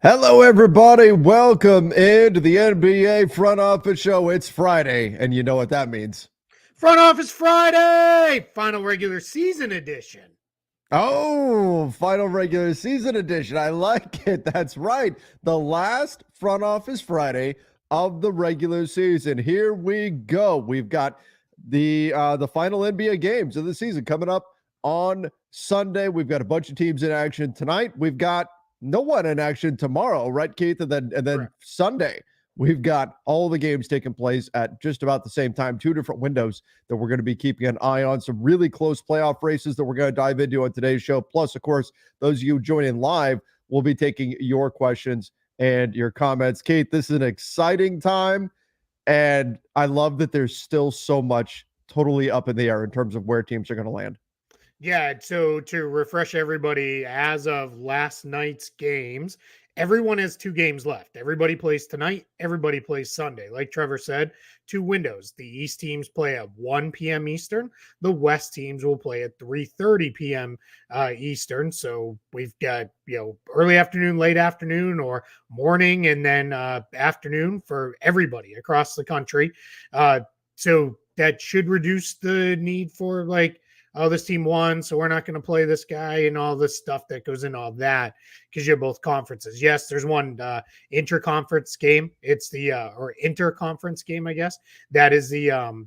Hello, everybody. Welcome into the NBA Front Office Show. It's Friday, and you know what that means. Front Office Friday, final regular season edition. Oh, final regular season edition. I like it. That's right. The last Front Office Friday of the regular season. Here we go. We've got the final NBA games of the season coming up on Sunday. We've got a bunch of teams in action tonight. We've got no one in action tomorrow, right, Keith? And then Correct. Sunday, we've got all the games taking place at just about the same time, two different windows that we're going to be keeping an eye on. Some really close playoff races that we're going to dive into on today's show. Plus, of course, those of you joining live will be taking your questions and your comments. Kate, this is an exciting time, and I love that there's still so much totally up in the air in terms of where teams are going to land. Yeah, so to refresh everybody, as of last night's games, everyone has two games left. Everybody plays tonight, everybody plays Sunday. Like Trevor said, two windows. The East teams play at 1 p.m. Eastern. The West teams will play at 3:30 p.m. Eastern. So we've got, early afternoon, late afternoon, or morning, and then afternoon for everybody across the country. So that should reduce the need for oh, this team won, so we're not going to play this guy and all this stuff that goes in all that because you have both conferences. Yes, there's one interconference game. It's the or interconference game, I guess. That is the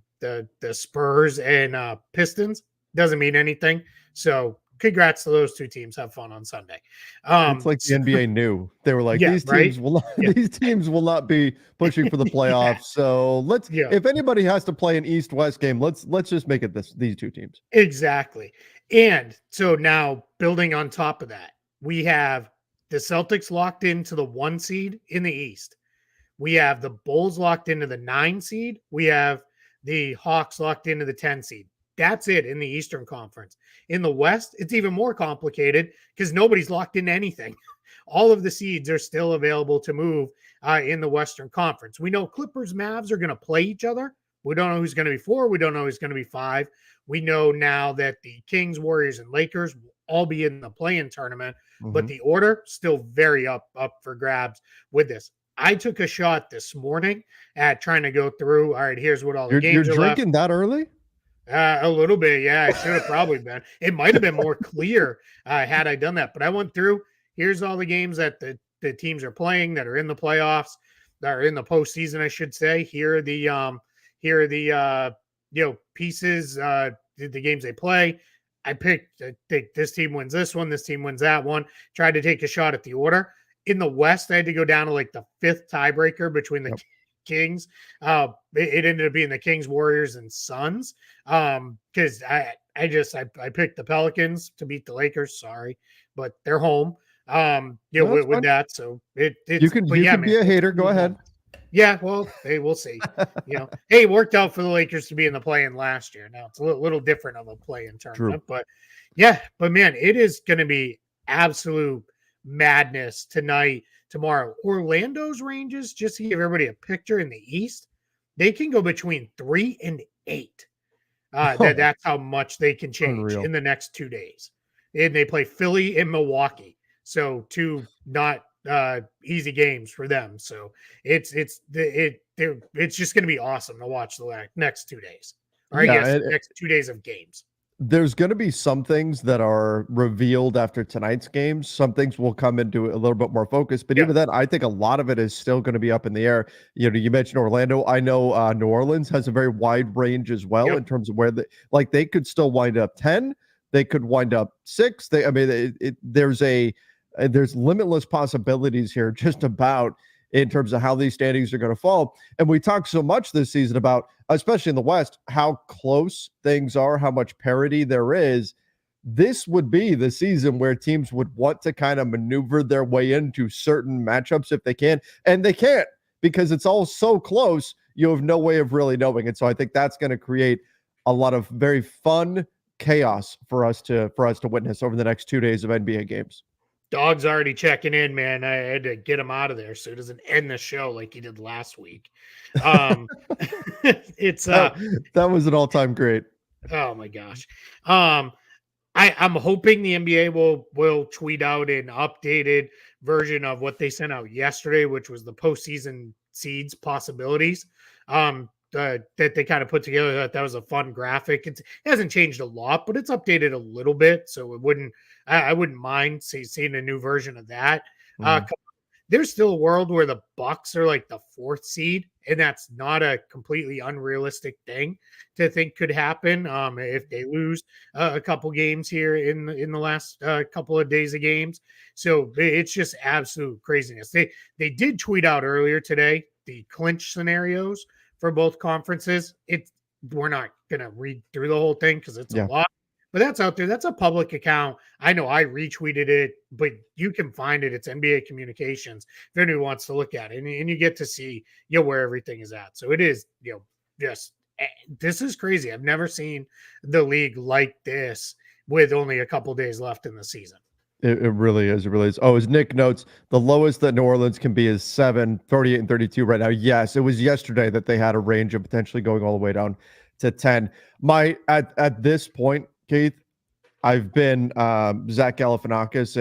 Spurs and Pistons. Doesn't mean anything. So congrats to those two teams. Have fun on Sunday. It's like the NBA knew. They were like, Yeah, these right. teams will not Yeah, these teams will not be pushing for the yeah, playoffs. So let's yeah. if anybody has to play an East-West game, let's just make it these two teams. Exactly. And so now building on top of that, we have the Celtics locked into the 1 seed in the East. We have the Bulls locked into the 9 seed. We have the Hawks locked into the 10 seed. That's it in the Eastern Conference. In the West, it's even more complicated because nobody's locked into anything. All of the seeds are still available to move in the Western Conference. We know Clippers, Mavs are going to play each other. We don't know who's going to be 4. We don't know who's going to be 5. We know now that the Kings, Warriors, and Lakers will all be in the play-in tournament, but Mhm. the order still very up for grabs with this. I took a shot this morning at trying to go through. All right, here's what all the You're games are left. drinking that early? A little bit, yeah. I should have probably been. It might have been more clear had I done that. But I went through. Here's all the games that the teams are playing that are in the playoffs, that are in the postseason, I should say. Here are the pieces, the games they play. I picked. I think this team wins this one. This team wins that one. Tried to take a shot at the order. In the West, I had to go down to like the 5th tiebreaker between the Yep. Kings. It ended up being the Kings, Warriors, and Suns. Because I picked the Pelicans to beat the Lakers. Sorry, but they're home. No, that's With fine. that, so You it's can but you yeah, can man, be a it's hater. gonna Go be a ahead. madness. Yeah, well, hey, we'll see. Hey, it worked out for the Lakers to be in the play-in last year. Now it's a little different of a play-in True. tournament, but yeah, but man, it is going to be absolute madness tonight, tomorrow. Orlando's ranges, just to give everybody a picture in the East, they can go between 3 and 8. Oh, That's how much they can change unreal. in the next 2 days. And they play Philly and Milwaukee, so two not easy games for them. So it's just going to be awesome to watch the next 2 days, or I Yeah, guess next 2 days of games. there's going to be some things that are revealed after tonight's games. Some things will come into a little bit more focus, but Yeah, even then, I think a lot of it is still going to be up in the air. You know, you mentioned Orlando. I know New Orleans has a very wide range as well yep. in terms of where they could still wind up 10, they could wind up 6. I mean, there's limitless possibilities here, just about in terms of how these standings are going to fall. And we talked so much this season about, especially in the West, how close things are, how much parity there is. This would be the season where teams would want to kind of maneuver their way into certain matchups if they can, and they can't because it's all so close. You have no way of really knowing it. So I think that's going to create a lot of very fun chaos for us to witness over the next 2 days of NBA games. Dog's already checking in, man. I had to get him out of there so he doesn't end the show like he did last week. Um, it's that, that was an all-time great. oh my gosh. Um, I'm hoping the NBA will tweet out an updated version of what they sent out yesterday, which was the postseason seeds possibilities. That they kind of put together. That was a fun graphic. It hasn't changed a lot, but it's updated a little bit, so it wouldn't. I wouldn't mind seeing a new version of that. Mm. There's still a world where the Bucks are like the 4th seed, and that's not a completely unrealistic thing to think could happen. If they lose a couple games here in the last couple of days of games, so it's just absolute craziness. They did tweet out earlier today the clinch scenarios for both conferences. We're not gonna read through the whole thing because it's a Yeah. lot. But that's out there. That's a public account. I know I retweeted it, but you can find it. It's NBA Communications if anyone wants to look at it, and you get to see where everything is at. So it is just this is crazy. I've never seen the league like this with only a couple days left in the season. It really is. It really is. Oh, as Nick notes, the lowest that New Orleans can be is 7, 38 and 32 right now. Yes, it was yesterday that they had a range of potentially going all the way down to 10. At this point, Keith, I've been Zach Galifianakis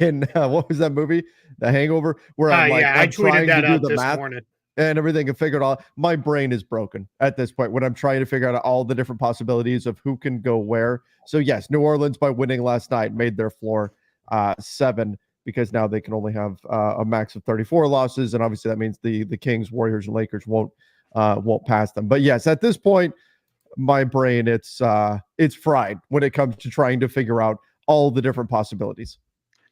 in what was that movie, The Hangover, where I'm like, I I'm tweeted trying that to do out the this math morning. and everything and figure it all. My brain is broken at this point when I'm trying to figure out all the different possibilities of who can go where. So yes, New Orleans, by winning last night, made their floor 7, because now they can only have a max of 34 losses, and obviously that means the Kings, Warriors, and Lakers won't pass them. But yes, at this point, my brain it's fried when it comes to trying to figure out all the different possibilities.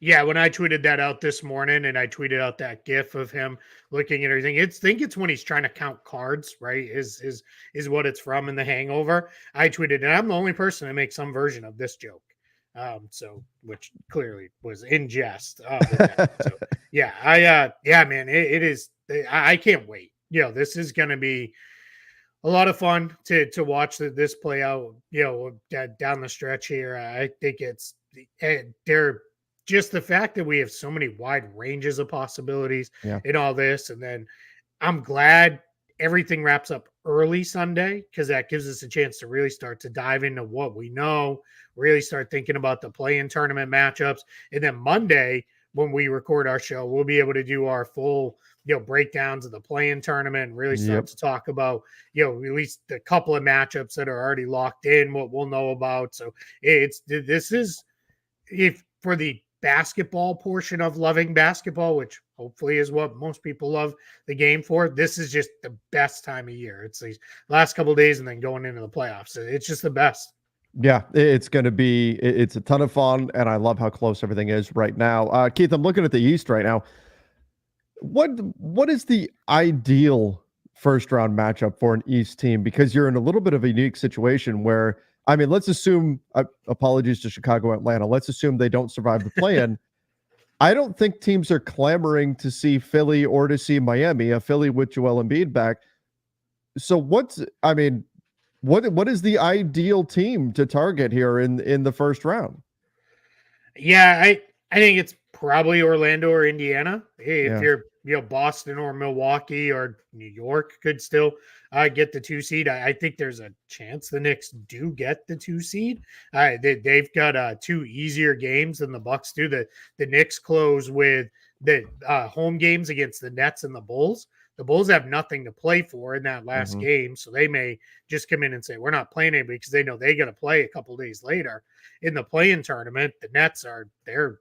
Yeah, when I tweeted that out this morning, and I tweeted out that GIF of him looking at everything, it's when he's trying to count cards, right? Is what it's from in The Hangover. I tweeted, and I'm the only person to make some version of this joke. So which clearly was in jest. So yeah, man, it is. I can't wait. This is going to be a lot of fun to watch this play out. Down the stretch here. I think they're just the fact that we have so many wide ranges of possibilities in all this. And then I'm glad everything wraps up early Sunday, because that gives us a chance to really start to dive into what we know, really start thinking about the play-in tournament matchups. And then Monday, when we record our show, we'll be able to do our full breakdowns of the play-in tournament and really start to talk about at least a couple of matchups that are already locked in, what we'll know about. So this is, if for the basketball portion of loving basketball, which hopefully is what most people love the game for, this is just the best time of year. It's these last couple of days and then going into the playoffs. It's just the best. Yeah, it's going to be, it's a ton of fun, and I love how close everything is right now. Keith, I'm looking at the East right now. What is the ideal first round matchup for an East team? Because you're in a little bit of a unique situation where, I mean, let's assume, apologies to Chicago, Atlanta, let's assume they don't survive the play-in. I don't think teams are clamoring to see Philly or to see Miami, a Philly with Joel Embiid back. So what is the ideal team to target here in the first round? Yeah, I think it's probably Orlando or Indiana. If you're Boston or Milwaukee or New York could still get the 2 seed. I think there's a chance the Knicks do get the 2 seed. They've got 2 easier games than the Bucks do. The Knicks close with the home games against the Nets and the Bulls. The Bulls have nothing to play for in that last game, so they may just come in and say, we're not playing anybody, because they know they got to play a couple days later in the play-in tournament. The Nets they're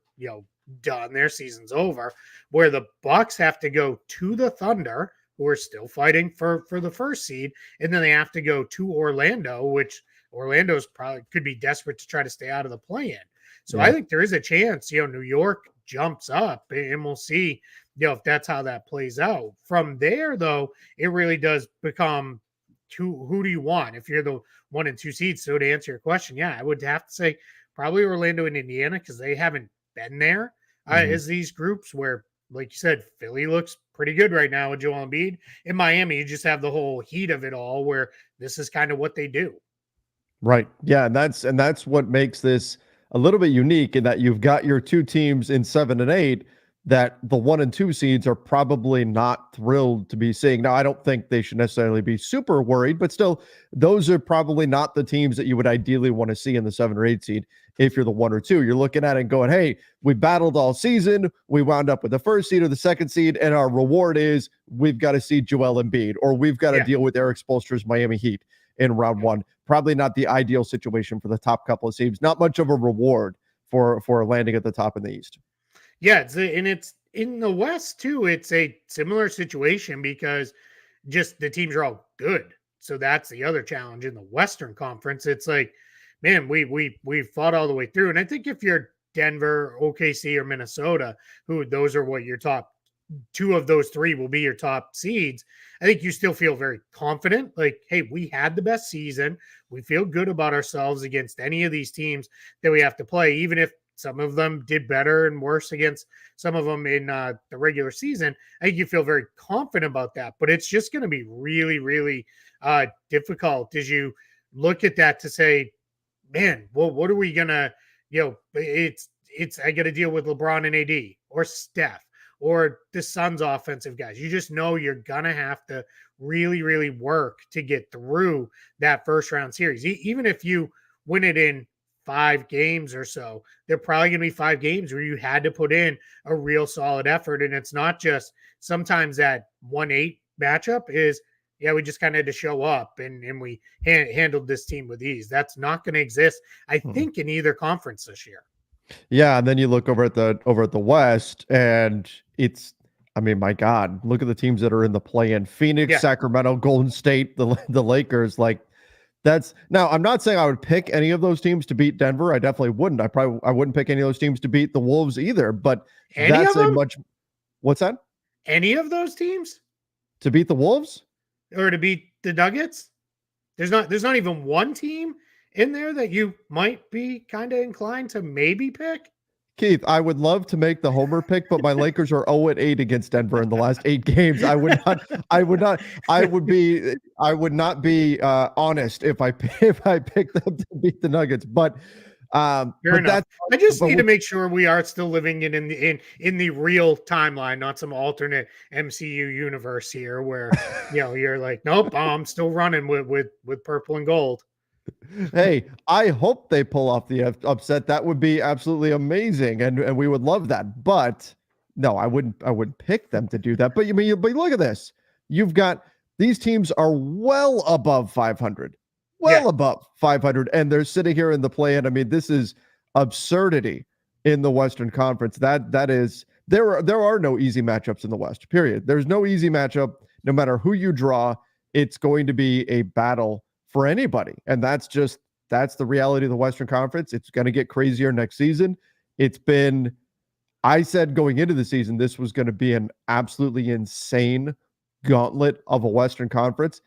done. Their season's over. Where the Bucks have to go to the Thunder, who are still fighting for the first seed, and then they have to go to Orlando, which Orlando's probably could be desperate to try to stay out of the play-in. So I think there is a chance, New York jumps up, and we'll see, if that's how that plays out. From there, though, it really does become who do you want if you're the 1 and 2 seeds. So to answer your question, I would have to say probably Orlando and Indiana, because they haven't been there as these groups where, like you said, Philly looks pretty good right now with Joel Embiid. In Miami, you just have the whole heat of it all, where this is kind of what they do. Right. Yeah, and that's what makes this a little bit unique, in that you've got your 2 teams in 7 and 8 that the 1 and 2 seeds are probably not thrilled to be seeing. Now, I don't think they should necessarily be super worried, but still, those are probably not the teams that you would ideally want to see in the 7 or 8 seed if you're the 1 or 2. You're looking at it and going, hey, we battled all season. We wound up with the 1st seed or the 2nd seed, and our reward is we've got to see Joel Embiid, or we've got to deal with Eric Spoelstra's Miami Heat in round 1. Probably not the ideal situation for the top couple of seeds. Not much of a reward for landing at the top in the East. Yeah, it's in the West too. It's a similar situation because just the teams are all good. So that's the other challenge in the Western Conference. It's like, man, we fought all the way through. And I think if you're Denver, OKC, or Minnesota, who those are what your top 2 of those 3 will be your top seeds, I think you still feel very confident. Like, hey, we had the best season. We feel good about ourselves against any of these teams that we have to play, even if some of them did better and worse against some of them in the regular season. I think you feel very confident about that, but it's just going to be really, really difficult as you look at that to say, man, well, what are we going to, it's, I got to deal with LeBron and AD or Steph or the Suns offensive guys. You just know you're going to have to really, really work to get through that first round series. Even if you win it in 5 games or so, there probably going to be 5 games where you had to put in a real solid effort. And it's not just sometimes that 1-8 matchup is, we just kind of had to show up and we handled this team with ease. That's not going to exist, I think, in either conference this year. Yeah, and then you look over at the West, and it's, I mean, my God, look at the teams that are in the play-in: Phoenix, Sacramento, Golden State, the Lakers. Like, that's now. I'm not saying I would pick any of those teams to beat Denver. I definitely wouldn't. I wouldn't pick any of those teams to beat the Wolves either. But that's a much. What's that? Any of those teams to beat the Wolves or to beat the Nuggets? There's not even one team in there that you might be kind of inclined to maybe pick? Keith, I would love to make the homer pick, but my Lakers are 0-8 against Denver in the last 8 games. I would not be honest if I picked them to beat the Nuggets. But fair enough. I just need to make sure we are still living in the real timeline, not some alternate MCU universe here where you're like, nope, I'm still running with purple and gold. Hey, I hope they pull off the upset. That would be absolutely amazing, and we would love that. But no, I wouldn't pick them to do that. But but look at this. You've got these teams are well above 500, above 500, and they're sitting here in the play-in. I mean, this is absurdity in the Western Conference. That is there are no easy matchups in the West. Period. There's no easy matchup. No matter who you draw, it's going to be a battle for anybody. And that's the reality of the Western Conference. It's going to get crazier next season. I said going into the season, this was going to be an absolutely insane gauntlet of a Western Conference.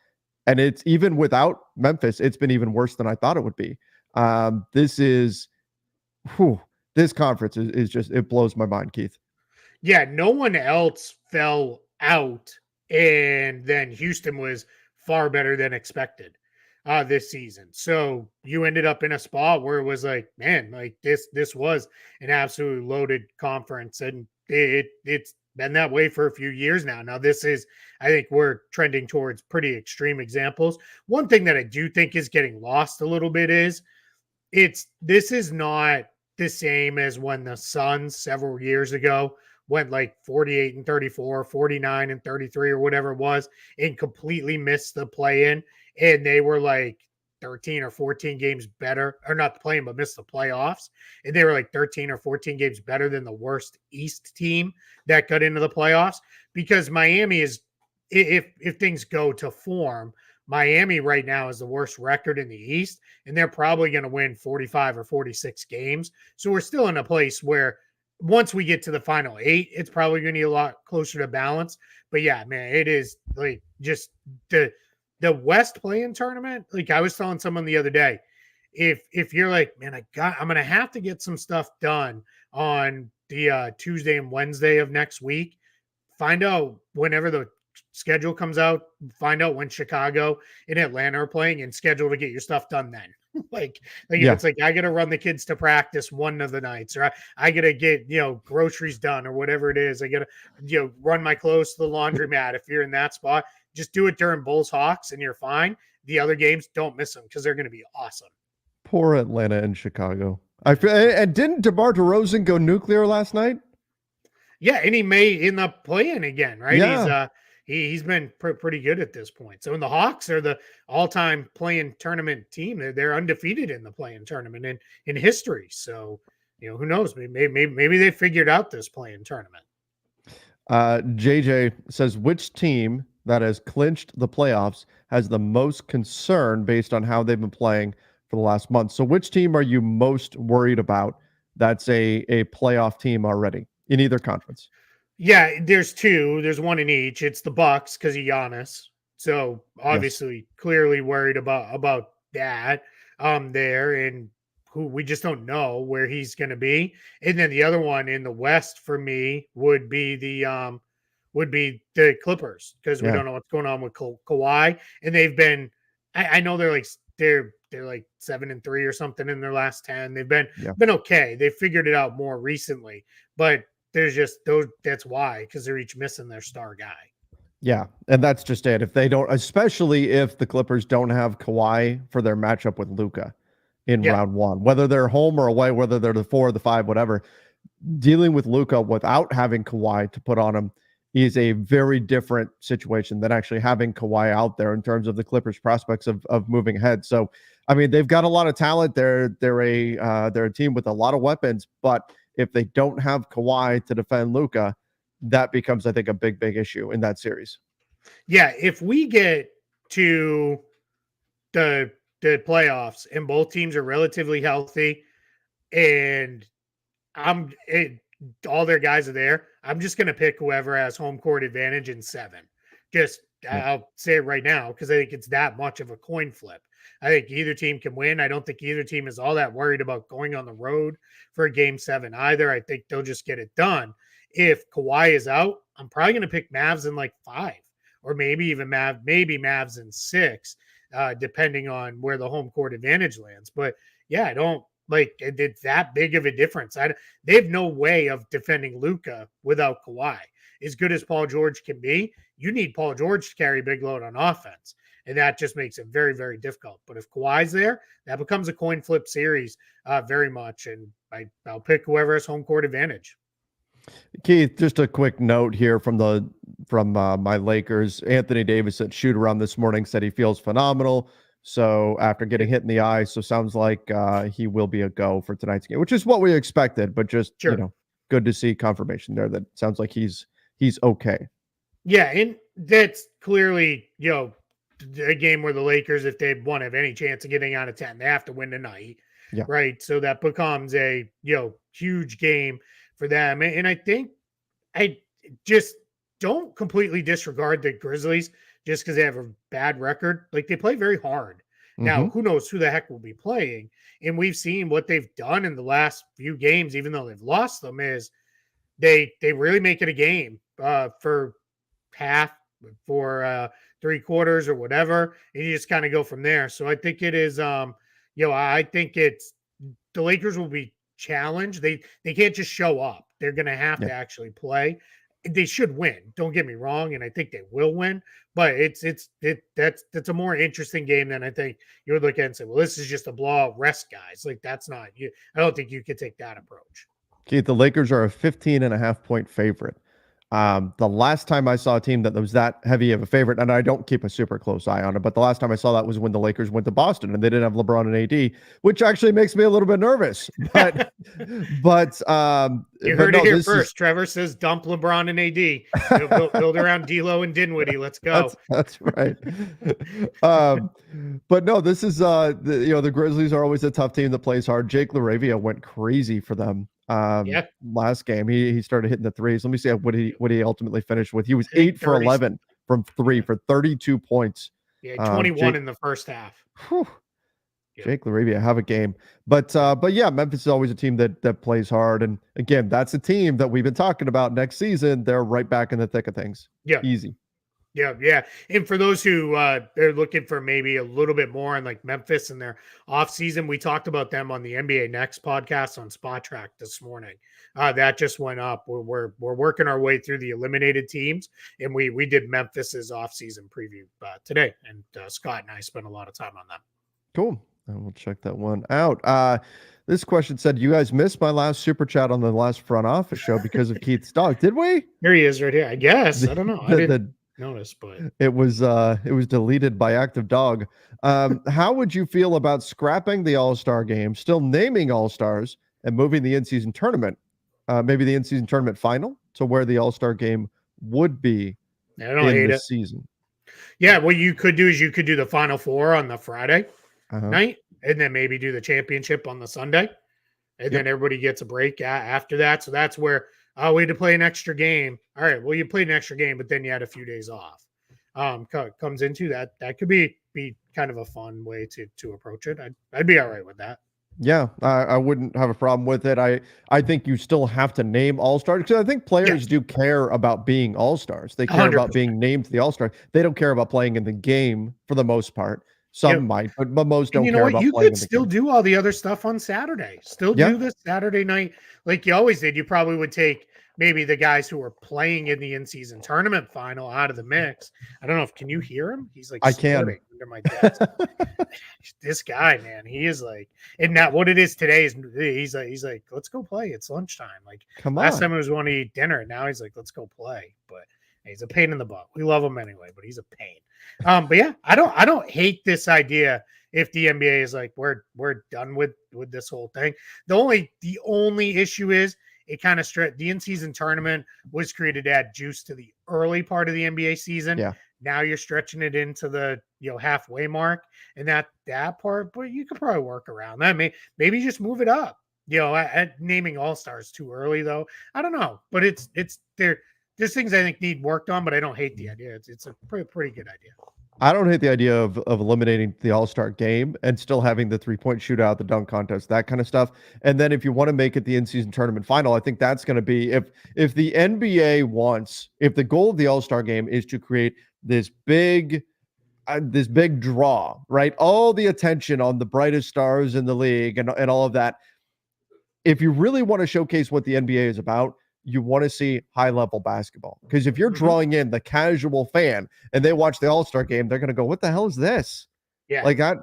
And it's even without Memphis, it's been even worse than I thought it would be. This conference is just, it blows my mind, Keith. Yeah, no one else fell out. And then Houston was far better than expected this season. So you ended up in a spot where it was like, man, like this was an absolutely loaded conference, and it's been that way for a few years now. Now this is, I think we're trending towards pretty extreme examples. One thing that I do think is getting lost a little bit is this is not the same as when the Suns several years ago went like 48-34, 49-33, or whatever it was, and completely missed the play-in. And they were like 13 or 14 games better, or not the play-in, but missed the playoffs. And they were like 13 or 14 games better than the worst East team that got into the playoffs. Because Miami is, if things go to form, Miami right now is the worst record in the East, and they're probably going to win 45 or 46 games. So we're still in a place where once we get to the final 8, it's probably going to be a lot closer to balance. But yeah, man, it is like just the West play-in tournament. Like I was telling someone the other day, if you're like, man, I'm going to have to get some stuff done on the Tuesday and Wednesday of next week. Find out whenever the schedule comes out, find out when Chicago and Atlanta are playing and schedule to get your stuff done then. Like if Yeah. it's like I gotta run the kids to practice one of the nights, or I gotta get groceries done or whatever it is. I gotta run my clothes to the laundromat. If you're in that spot, just do it during Bulls Hawks and you're fine. The other games, don't miss them because they're gonna be awesome. Poor Atlanta and Chicago. And didn't DeMar DeRozan go nuclear last night? Yeah, and he may end up playing again, right? Yeah. He's been pretty good at this point. So, and the Hawks are the all-time playing tournament team. They're undefeated in the playing tournament in history. So, who knows? Maybe they figured out this playing tournament. JJ says, which team that has clinched the playoffs has the most concern based on how they've been playing for the last month? So which team are you most worried about that's a playoff team already in either conference? Yeah, there's two. There's one in each. It's the Bucks because of Giannis. So Yes. obviously, clearly worried about that there, and who we just don't know where he's going to be. And then the other one in the West for me would be the Clippers because we Yeah. don't know what's going on with Kawhi, and they've been. I know they're like 7-3 or something in their last 10. They've Yeah. been okay. They figured it out more recently, but there's just those. That's why, because they're each missing their star guy. Yeah. And that's just it. If they don't, especially if the Clippers don't have Kawhi for their matchup with Luka in Yeah, round one, whether they're home or away, whether they're the 4 or the 5, whatever, dealing with Luka without having Kawhi to put on him is a very different situation than actually having Kawhi out there in terms of the Clippers' prospects of moving ahead. So, I mean, they've got a lot of talent. They're a team with a lot of weapons, but if they don't have Kawhi to defend Luka, that becomes, I think, a big issue in that series. yeah. If we get to the playoffs and both teams are relatively healthy, and I'm it, all their guys are there, I'm just gonna pick whoever has home court advantage in 7. Just Yeah. I'll say it right now because I think it's that much of a coin flip. I think either team can win. I don't think either team is all that worried about going on the road for a game 7 either. I think they'll just get it done. If Kawhi is out, I'm probably going to pick Mavs in like 5, or maybe even Mavs in 6, depending on where the home court advantage lands. But yeah, I don't like it's that big of a difference. They have no way of defending Luka without Kawhi. As good as Paul George can be, you need Paul George to carry a big load on offense. And that just makes it very, very difficult. But if Kawhi's there, that becomes a coin flip series very much. And I'll pick whoever has home court advantage. Keith, just a quick note here from my Lakers. Anthony Davis at shoot around this morning said he feels phenomenal. So after getting hit in the eye, so sounds like he will be a go for tonight's game, which is what we expected. But just Sure. good to see confirmation there that sounds like he's okay. Yeah, and that's clearly, a game where the Lakers, if they want to have any chance of getting out of 10, they have to win tonight. Yeah. Right. So that becomes a, huge game for them. And I think I just don't completely disregard the Grizzlies just because they have a bad record. Like they play very hard. Now, Mm-hmm. who knows who the heck will be playing? And we've seen what they've done in the last few games, even though they've lost them, is they really make it a game for half, for 3/4 or whatever, and you just kind of go from there. So I think it is I think it's the Lakers will be challenged. They can't just show up. They're going to have Yeah. to actually play. They should win. Don't get me wrong, and I think they will win. But that's a more interesting game than I think you would look at and say, well, this is just a blowout, rest guys. Like that's not you. I don't think you could take that approach. Keith, the Lakers are a 15.5-point favorite. The last time I saw a team that was that heavy of a favorite, and I don't keep a super close eye on it, but the last time I saw that was when the Lakers went to Boston and they didn't have LeBron and AD, which actually makes me a little bit nervous. But You heard it here first. Trevor says dump LeBron and AD. Build around D'Lo and Dinwiddie. Let's go. That's right. But no, this is the Grizzlies are always a tough team that plays hard. Jake LaRavia went crazy for them. Yeah. Last game he started hitting the threes. Let me see what he ultimately finished with. He was 8 for 30. 11 from 3 for 32 points. Yeah, 21 in the first half. Whew, Yeah. Jake LaRavia have a game. But yeah, Memphis is always a team that plays hard. And again, that's a team that we've been talking about next season. They're right back in the thick of things. Yeah. Easy. Yeah. And for those who they're looking for maybe a little bit more on like Memphis and their off season, we talked about them on the NBA Next podcast on Spot Track this morning. That just went up. We're working our way through the eliminated teams, and we did Memphis's off season preview today, and Scott and I spent a lot of time on that. Cool. I will check that one out. This question said, "You guys missed my last super chat on the last front office show because of Keith's dog. Did we?" Here he is, right here. I guess I don't know. I didn't The, notice, but it was deleted by Active Dog. How would you feel about scrapping the All-Star game, still naming All-Stars, and moving the in-season tournament, maybe the in-season tournament final to where the All-Star game would be I don't in hate the it. season? Yeah, what you could do is you could do the Final Four on the Friday Uh-huh. night, and then maybe do the championship on the Sunday, and then everybody gets a break after that. So that's where we had to play an extra game. All right, well, you played an extra game, but then you had a few days off. Comes into that. That could be kind of a fun way to approach it. I'd be all right with that. Yeah, I wouldn't have a problem with it. I think you still have to name all-stars because I think players Yes. do care about being all-stars. They care 100%. about being named to the all-star. They don't care about playing in the game for the most part. Some Yep. might, but most And don't you know care what? about You playing could in the still game. do all the other stuff on Saturday. Still Yeah. do this Saturday night like you always did. You probably would take maybe the guys who are playing in the in-season tournament final out of the mix. I don't know if can you hear him? He's like I can. snorting under my desk. This guy, man, he is like, and now what it is today is he's like, let's go play. It's lunchtime. Like Come last on. time it was want to eat dinner. Now he's like, let's go play. But he's a pain in the butt. We love him anyway, but he's a pain. But yeah, I don't hate this idea if the NBA is like we're done with this whole thing. The only issue is it kind of the in-season tournament was created to add juice to the early part of the NBA season. Yeah. Now you're stretching it into the halfway mark, and that part, but you could probably work around that. Maybe just move it up. At naming all-stars too early though. I don't know, but it's there. There's things I think need worked on, but I don't hate the idea. It's a pretty good idea. I don't hate the idea of eliminating the All-Star game and still having the three-point shootout, the dunk contest, that kind of stuff. And then if you want to make it the in-season tournament final, I think that's going to be if the NBA wants, if the goal of the All-Star game is to create this big draw, right? All the attention on the brightest stars in the league and all of that. If you really want to showcase what the NBA is about, you want to see high level basketball. Because if you're drawing in the casual fan and they watch the All-Star game, they're going to go, what the hell is this? Yeah. Like I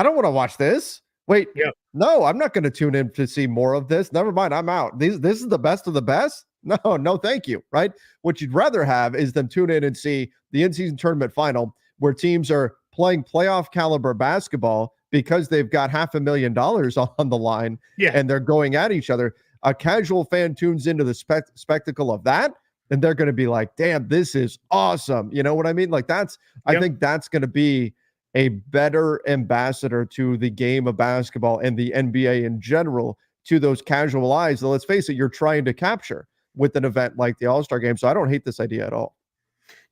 don't want to watch this. Wait, Yeah. No, I'm not going to tune in to see more of this. Never mind. I'm out. This is the best of the best. No, thank you. Right. What you'd rather have is them tune in and see the in-season tournament final where teams are playing playoff caliber basketball because they've got $500,000 on the line and they're going at each other. A casual fan tunes into the spectacle of that, and they're going to be like, damn, this is awesome. You know what I mean? Like I think that's going to be a better ambassador to the game of basketball and the NBA in general to those casual eyes that, let's face it, you're trying to capture with an event like the All-Star game. So I don't hate this idea at all.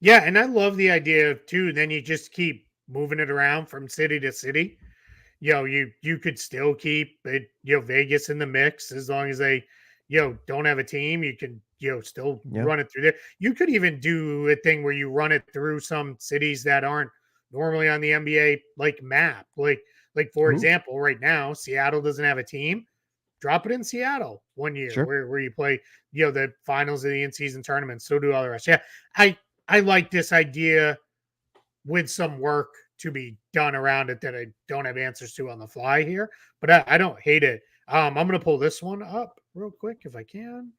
Yeah, and I love the idea too. Then you just keep moving it around from city to city. You could still keep it, Vegas in the mix as long as they, don't have a team. You can, still run it through there. You could even do a thing where you run it through some cities that aren't normally on the NBA like map. Like for example, right now Seattle doesn't have a team. Drop it in Seattle one year where you play, the finals of the in-season tournament. So do all the rest. Yeah, I like this idea with some work to be done around it that I don't have answers to on the fly here, but I don't hate it. I'm going to pull this one up real quick if I can.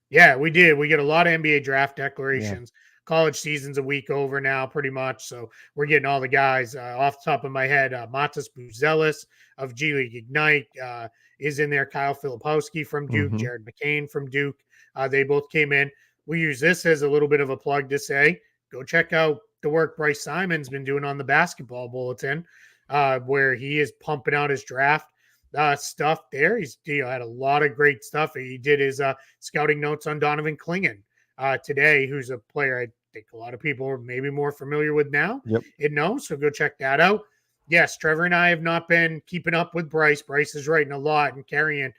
Yeah, we did. We get a lot of NBA draft declarations. College season's a week over now, pretty much. So we're getting all the guys off the top of my head. Matas Buzelis of G League Ignite is in there. Kyle Filipowski from Duke, Jared McCain from Duke. They both came in. We use this as a little bit of a plug to say, go check out the work Bryce Simon's been doing on the Basketball Bulletin, where he is pumping out his draft stuff there. He's had a lot of great stuff. He did his scouting notes on Donovan Clingan today, who's a player I think a lot of people are maybe more familiar with now. So go check that out. Yes, Trevor and I have not been keeping up with Bryce. Bryce is writing a lot and carrying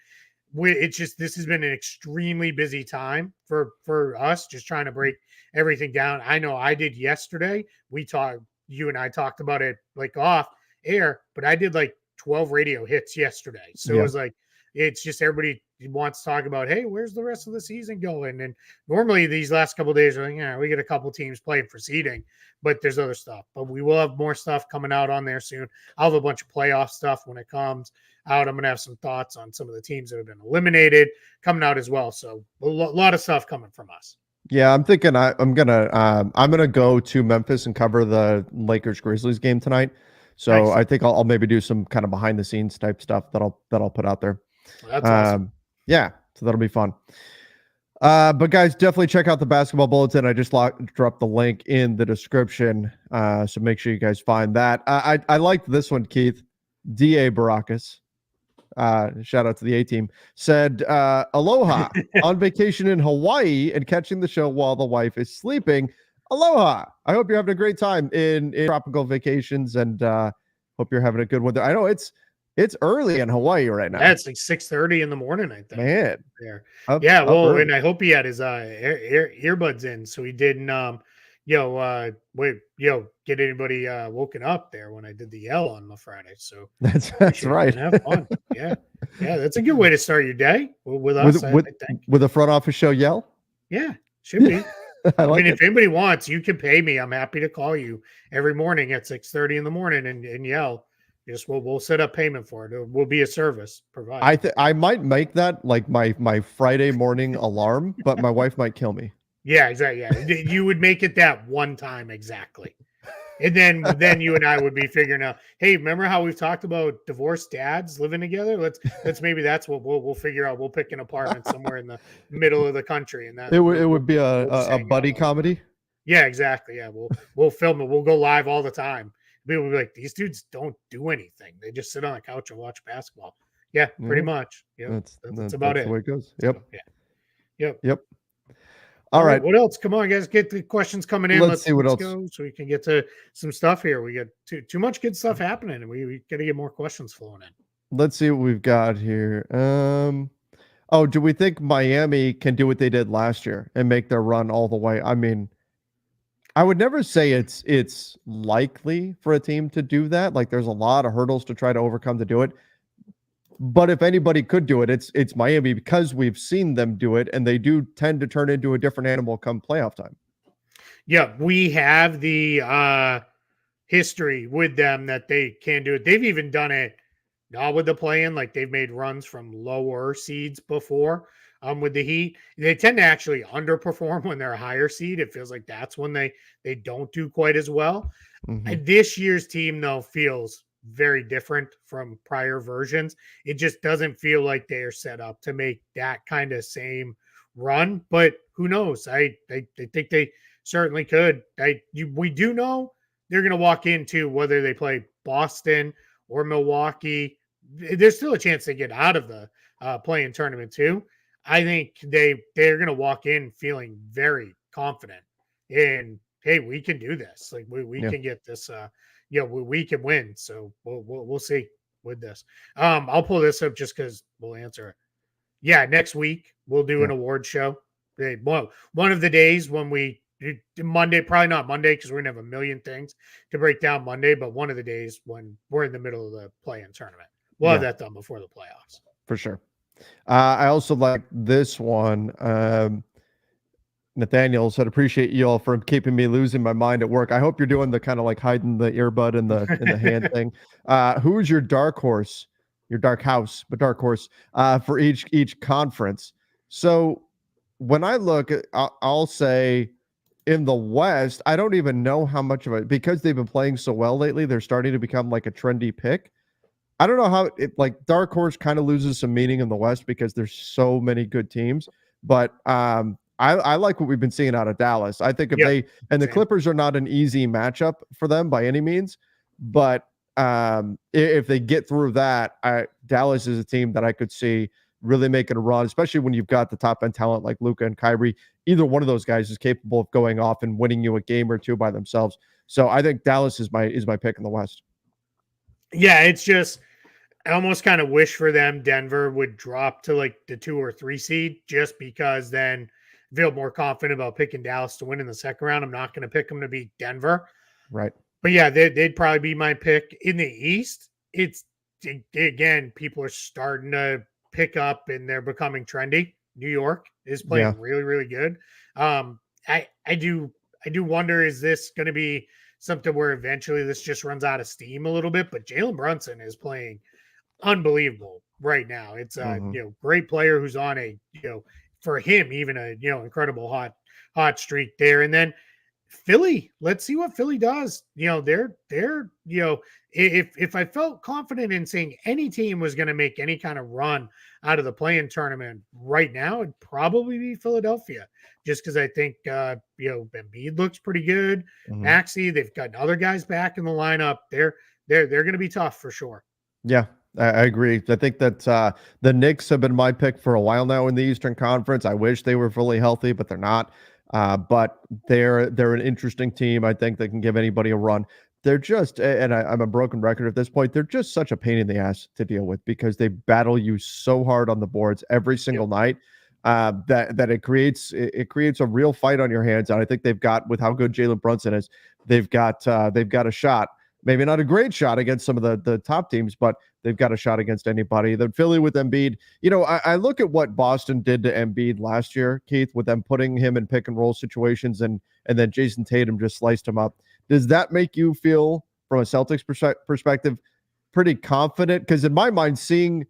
it's just, this has been an extremely busy time for us, just trying to break everything down. I know I did yesterday. You and I talked about it like off air, but I did like 12 radio hits yesterday. So it Yeah. was like, it's just everybody wants to talk about, hey, where's the rest of the season going? And normally these last couple of days are like, yeah, we get a couple teams playing for seeding, but there's other stuff. But we will have more stuff coming out on there soon. I'll have a bunch of playoff stuff when it comes out. I'm going to have some thoughts on some of the teams that have been eliminated coming out as well. So a lot of stuff coming from us. Yeah, I'm thinking I'm gonna go to Memphis and cover the Lakers Grizzlies game tonight. So Nice. I think I'll maybe do some kind of behind the scenes type stuff that I'll put out there. Well, that's awesome. Yeah, so that'll be fun. But guys, definitely check out the basketball bulletin. I just dropped the link in the description, so make sure you guys find that. I liked this one, Keith. Da Baracus. Shout out to the A team, said, aloha on vacation in Hawaii and catching the show while the wife is sleeping. Aloha. I hope you're having a great time in tropical vacations, and hope you're having a good one there. I know it's early in Hawaii right now. Yeah, it's like 6:30 in the morning, I think. Man. There. Up Well, early. and I hope he had his earbuds in so he didn't get anybody woken up there when I did the yell on the Friday. So That's should right. have fun. Yeah. Yeah, that's a good way to start your day with us, I think. With a front office show yell? Yeah, should be. I like it. If anybody wants, you can pay me. I'm happy to call you every morning at 6:30 in the morning and yell. Just we'll set up payment for it. It will be a service provided. I might make that like my Friday morning alarm, but my wife might kill me. Yeah, exactly. Yeah, you would make it that one time exactly, and then you and I would be figuring out. Hey, remember how we've talked about divorced dads living together? Let's maybe that's what we'll figure out. We'll pick an apartment somewhere in the middle of the country, and that It would be a buddy comedy. Yeah, exactly. Yeah, we'll film it. We'll go live all the time. People will be like, these dudes don't do anything. They just sit on the couch and watch basketball. Yeah, pretty much. Yeah, that's about it. The way it goes. Yep. So, yeah. Yep. All right. What else? Come on, guys. Get the questions coming in. Let's see what else. Go so we can get to some stuff here. We got too much good stuff happening, and we got to get more questions flowing in. Let's see what we've got here. Do we think Miami can do what they did last year and make their run all the way? I mean, I would never say it's likely for a team to do that. Like, there's a lot of hurdles to try to overcome to do it. But if anybody could do it, it's Miami, because we've seen them do it, and they do tend to turn into a different animal come playoff time. Yeah, we have the history with them that they can do it. They've even done it not with the play-in, like they've made runs from lower seeds before. With the Heat, they tend to actually underperform when they're a higher seed. It feels like that's when they don't do quite as well. Mm-hmm. This year's team, though, feels very different from prior versions. It just doesn't feel like they are set up to make that kind of same run. But who knows? I think they certainly could. We do know they're going to walk into, whether they play Boston or Milwaukee, there's still a chance they get out of the play-in tournament too. I think they're going to walk in feeling very confident in, hey, we can do this. Like we can get this. We can win. So we'll see with this. I'll pull this up just because we'll answer it. Yeah, next week we'll do an award show. One of the days when we Monday, probably not Monday because we're gonna have a million things to break down Monday, but one of the days when we're in the middle of the play-in tournament, we'll have that done before the playoffs for sure. I also like this one. Nathaniel said, "Appreciate you all for keeping me losing my mind at work." I hope you're doing the kind of like hiding the earbud in the hand thing. Who is your dark horse? Your dark house, but dark horse for each conference. So when I look, I'll say in the West, I don't even know how much of it, because they've been playing so well lately. They're starting to become like a trendy pick. I don't know how like dark horse kind of loses some meaning in the West because there's so many good teams, but I like what we've been seeing out of Dallas. I think if the Clippers are not an easy matchup for them by any means, but if they get through that, Dallas is a team that I could see really making a run, especially when you've got the top end talent like Luka and Kyrie. Either one of those guys is capable of going off and winning you a game or two by themselves. So I think Dallas is my pick in the West. Yeah, it's just I almost kind of wish for them Denver would drop to like the 2 or 3 seed, just because then I feel more confident about picking Dallas to win in the second round. I'm not going to pick them to beat Denver. Right. But yeah, they'd probably be my pick. In the East, it's again, people are starting to pick up and they're becoming trendy. New York is Yeah. playing really, really good. I do wonder, is this going to be something where eventually this just runs out of steam a little bit? But Jalen Brunson is playing unbelievable right now. It's a Hmm. great player who's on a for him even a incredible hot streak there. And then Philly, let's see what Philly does. They're if I felt confident in saying any team was going to make any kind of run out of the play-in tournament right now, it'd probably be Philadelphia, just because I think Embiid looks pretty good. Hmm. Maxey, they've got other guys back in the lineup. They're going to be tough for sure. Yeah, I agree. I think that the Knicks have been my pick for a while now in the Eastern Conference. I wish they were fully healthy, but they're not. But they're an interesting team. I think they can give anybody a run. They're just, and I'm a broken record at this point. They're just such a pain in the ass to deal with because they battle you so hard on the boards every single Yep. night. That it creates a real fight on your hands. And I think they've got, with how good Jalen Brunson is, they've got a shot. Maybe not a great shot against some of the top teams, but they've got a shot against anybody. Then Philly with Embiid, I look at what Boston did to Embiid last year, Keith, with them putting him in pick and roll situations, and then Jason Tatum just sliced him up. Does that make you feel, from a Celtics perspective, pretty confident? Because in my mind, seeing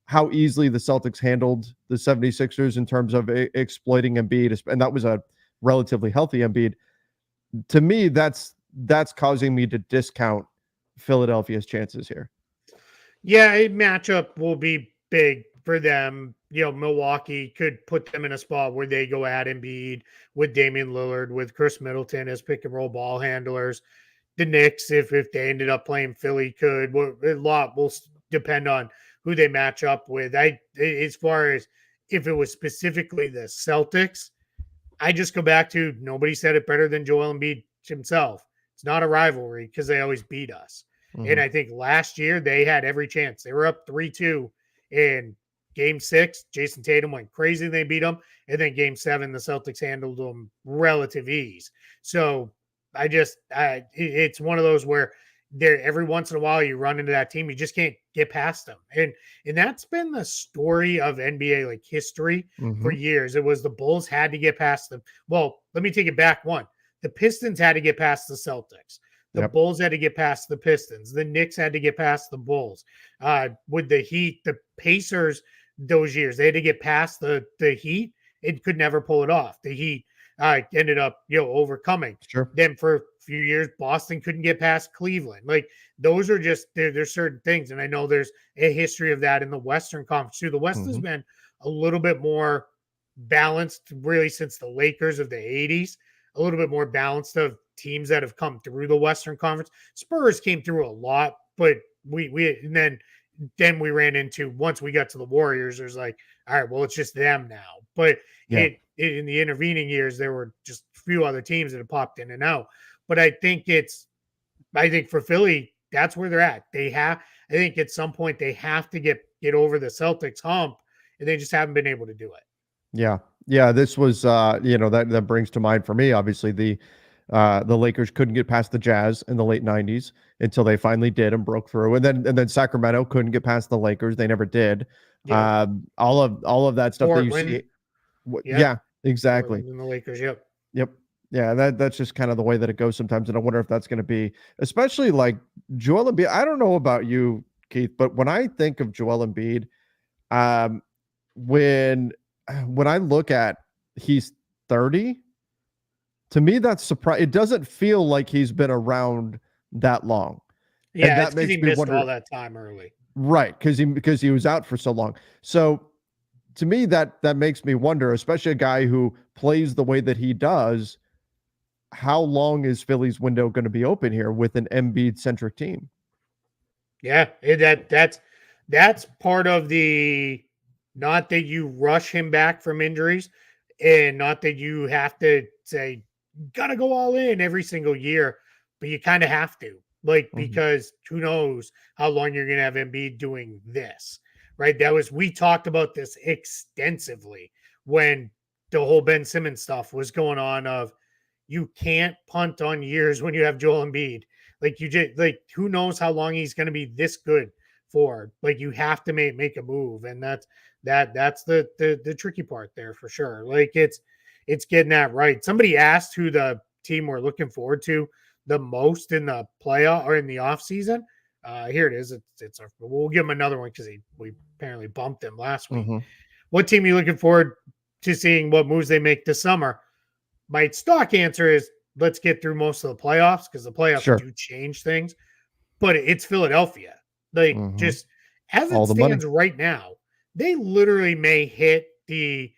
how easily the Celtics handled the 76ers in terms of exploiting Embiid, and that was a relatively healthy Embiid, to me, that's causing me to discount Philadelphia's chances here. Yeah, a matchup will be big for them. Milwaukee could put them in a spot where they go at Embiid with Damian Lillard, with Chris Middleton as pick and roll ball handlers. The Knicks, if they ended up playing Philly, could. A lot will depend on who they match up with. As far as if it was specifically the Celtics, I just go back to, nobody said it better than Joel Embiid himself. It's not a rivalry because they always beat us. And Mhm. I think last year they had every chance. They were up 3-2 in game 6. Jason Tatum went crazy. They beat them. And then game 7, the Celtics handled them relative ease. So it's one of those where there, every once in a while you run into that team, you just can't get past them. And that's been the story of NBA like history for Mhm. years. It was the Bulls had to get past them. Well, let me take it back one. The Pistons had to get past the Celtics. The Yep. Bulls had to get past the Pistons. The Knicks had to get past the Bulls. With the Heat, the Pacers, those years, they had to get past the Heat. It could never pull it off. The Heat ended up, overcoming. Sure. Then for a few years, Boston couldn't get past Cleveland. Like, those are just, there's certain things. And I know there's a history of that in the Western Conference too. The West has Mhm. been a little bit more balanced, really, since the Lakers of the 80s, a little bit more balanced of teams that have come through the Western Conference. Spurs came through a lot, but we and then we ran into, once we got to the Warriors, there's like, all right, well, it's just them now. But Yeah. in the intervening years, there were just a few other teams that have popped in and out. But I think for Philly, that's where they're at. I think at some point they have to get over the Celtics hump, and they just haven't been able to do it. Yeah. Yeah, this was that brings to mind for me, obviously, the Lakers couldn't get past the Jazz in the late 90s until they finally did and broke through. And then Sacramento couldn't get past the Lakers. They never did. Yep. All of that stuff that you Portland. see. Yep. Yeah, exactly. Portland and the Lakers. Yep. Yep. Yeah, that's just kind of the way that it goes sometimes. And I wonder if that's going to be, especially like Joel Embiid. I don't know about you, Keith, but when I think of Joel Embiid, um, when when I look at he's 30, to me that's surprise. It doesn't feel like he's been around that long. And Yeah, it's that because he makes me missed all wonder, that time early. right? Because he was out for so long. So to me, that makes me wonder, especially a guy who plays the way that he does, how long is Philly's window going to be open here with an Embiid centric team? Yeah, that's part of the, not that you rush him back from injuries, and not that you have to say gotta go all in every single year, but you kind of have to. like, Mm-hmm. because who knows how long you're going to have Embiid doing this, right? We talked about this extensively when the whole Ben Simmons stuff was going on of you can't punt on years when you have Joel Embiid. Like, you just, like, who knows how long he's going to be this good for. Like, you have to make a move, and that's the tricky part there for sure. Like, it's getting that right. Somebody asked who the team we're looking forward to the most in the playoff or in the offseason. Here it is. We'll give him another one because we apparently bumped him last week. Mm-hmm. What team are you looking forward to seeing what moves they make this summer? My stock answer is let's get through most of the playoffs because the playoffs Sure. do change things. But it's Philadelphia. Like, Mm-hmm. just as All it the money. stands right now, they literally may hit the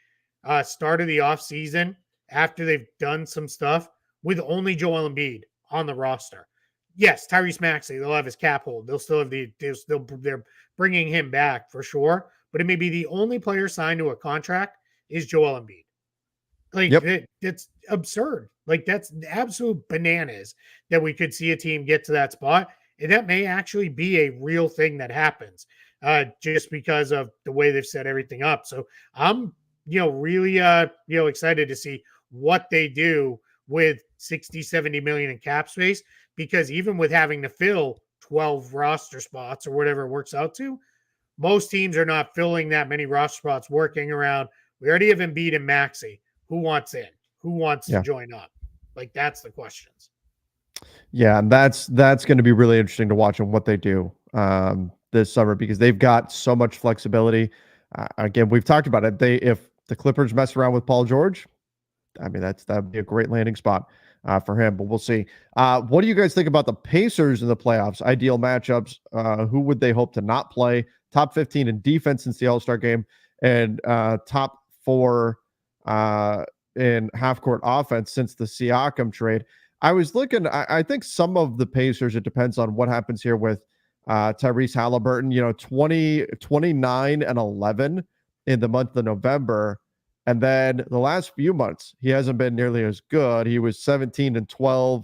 start of the offseason after they've done some stuff with only Joel Embiid on the roster. Yes, Tyrese Maxey, they'll have his cap hold. They'll still have they're bringing him back for sure. But it may be the only player signed to a contract is Joel Embiid. Like, Yep. that's absurd. Like, that's absolute bananas that we could see a team get to that spot. And that may actually be a real thing that happens just because of the way they've set everything up. So I'm, really, excited to see what they do with 60, 70 million in cap space, because even with having to fill 12 roster spots or whatever it works out to, most teams are not filling that many roster spots working around. We already have Embiid and Maxey. Who wants in? Who wants to Yeah. join up? Like, that's the questions. Yeah, and that's going to be really interesting to watch on what they do this summer, because they've got so much flexibility. Again, we've talked about it. If the Clippers mess around with Paul George, I mean, that'd be a great landing spot for him. But we'll see. What do you guys think about the Pacers in the playoffs? Ideal matchups. Who would they hope to not play? Top 15 in defense since the All-Star game, and top 4 in half-court offense since the Siakam trade. I was looking. I think some of the Pacers, it depends on what happens here with Tyrese Halliburton. 29 and 11 in the month of November. And then the last few months, he hasn't been nearly as good. He was 17 and 12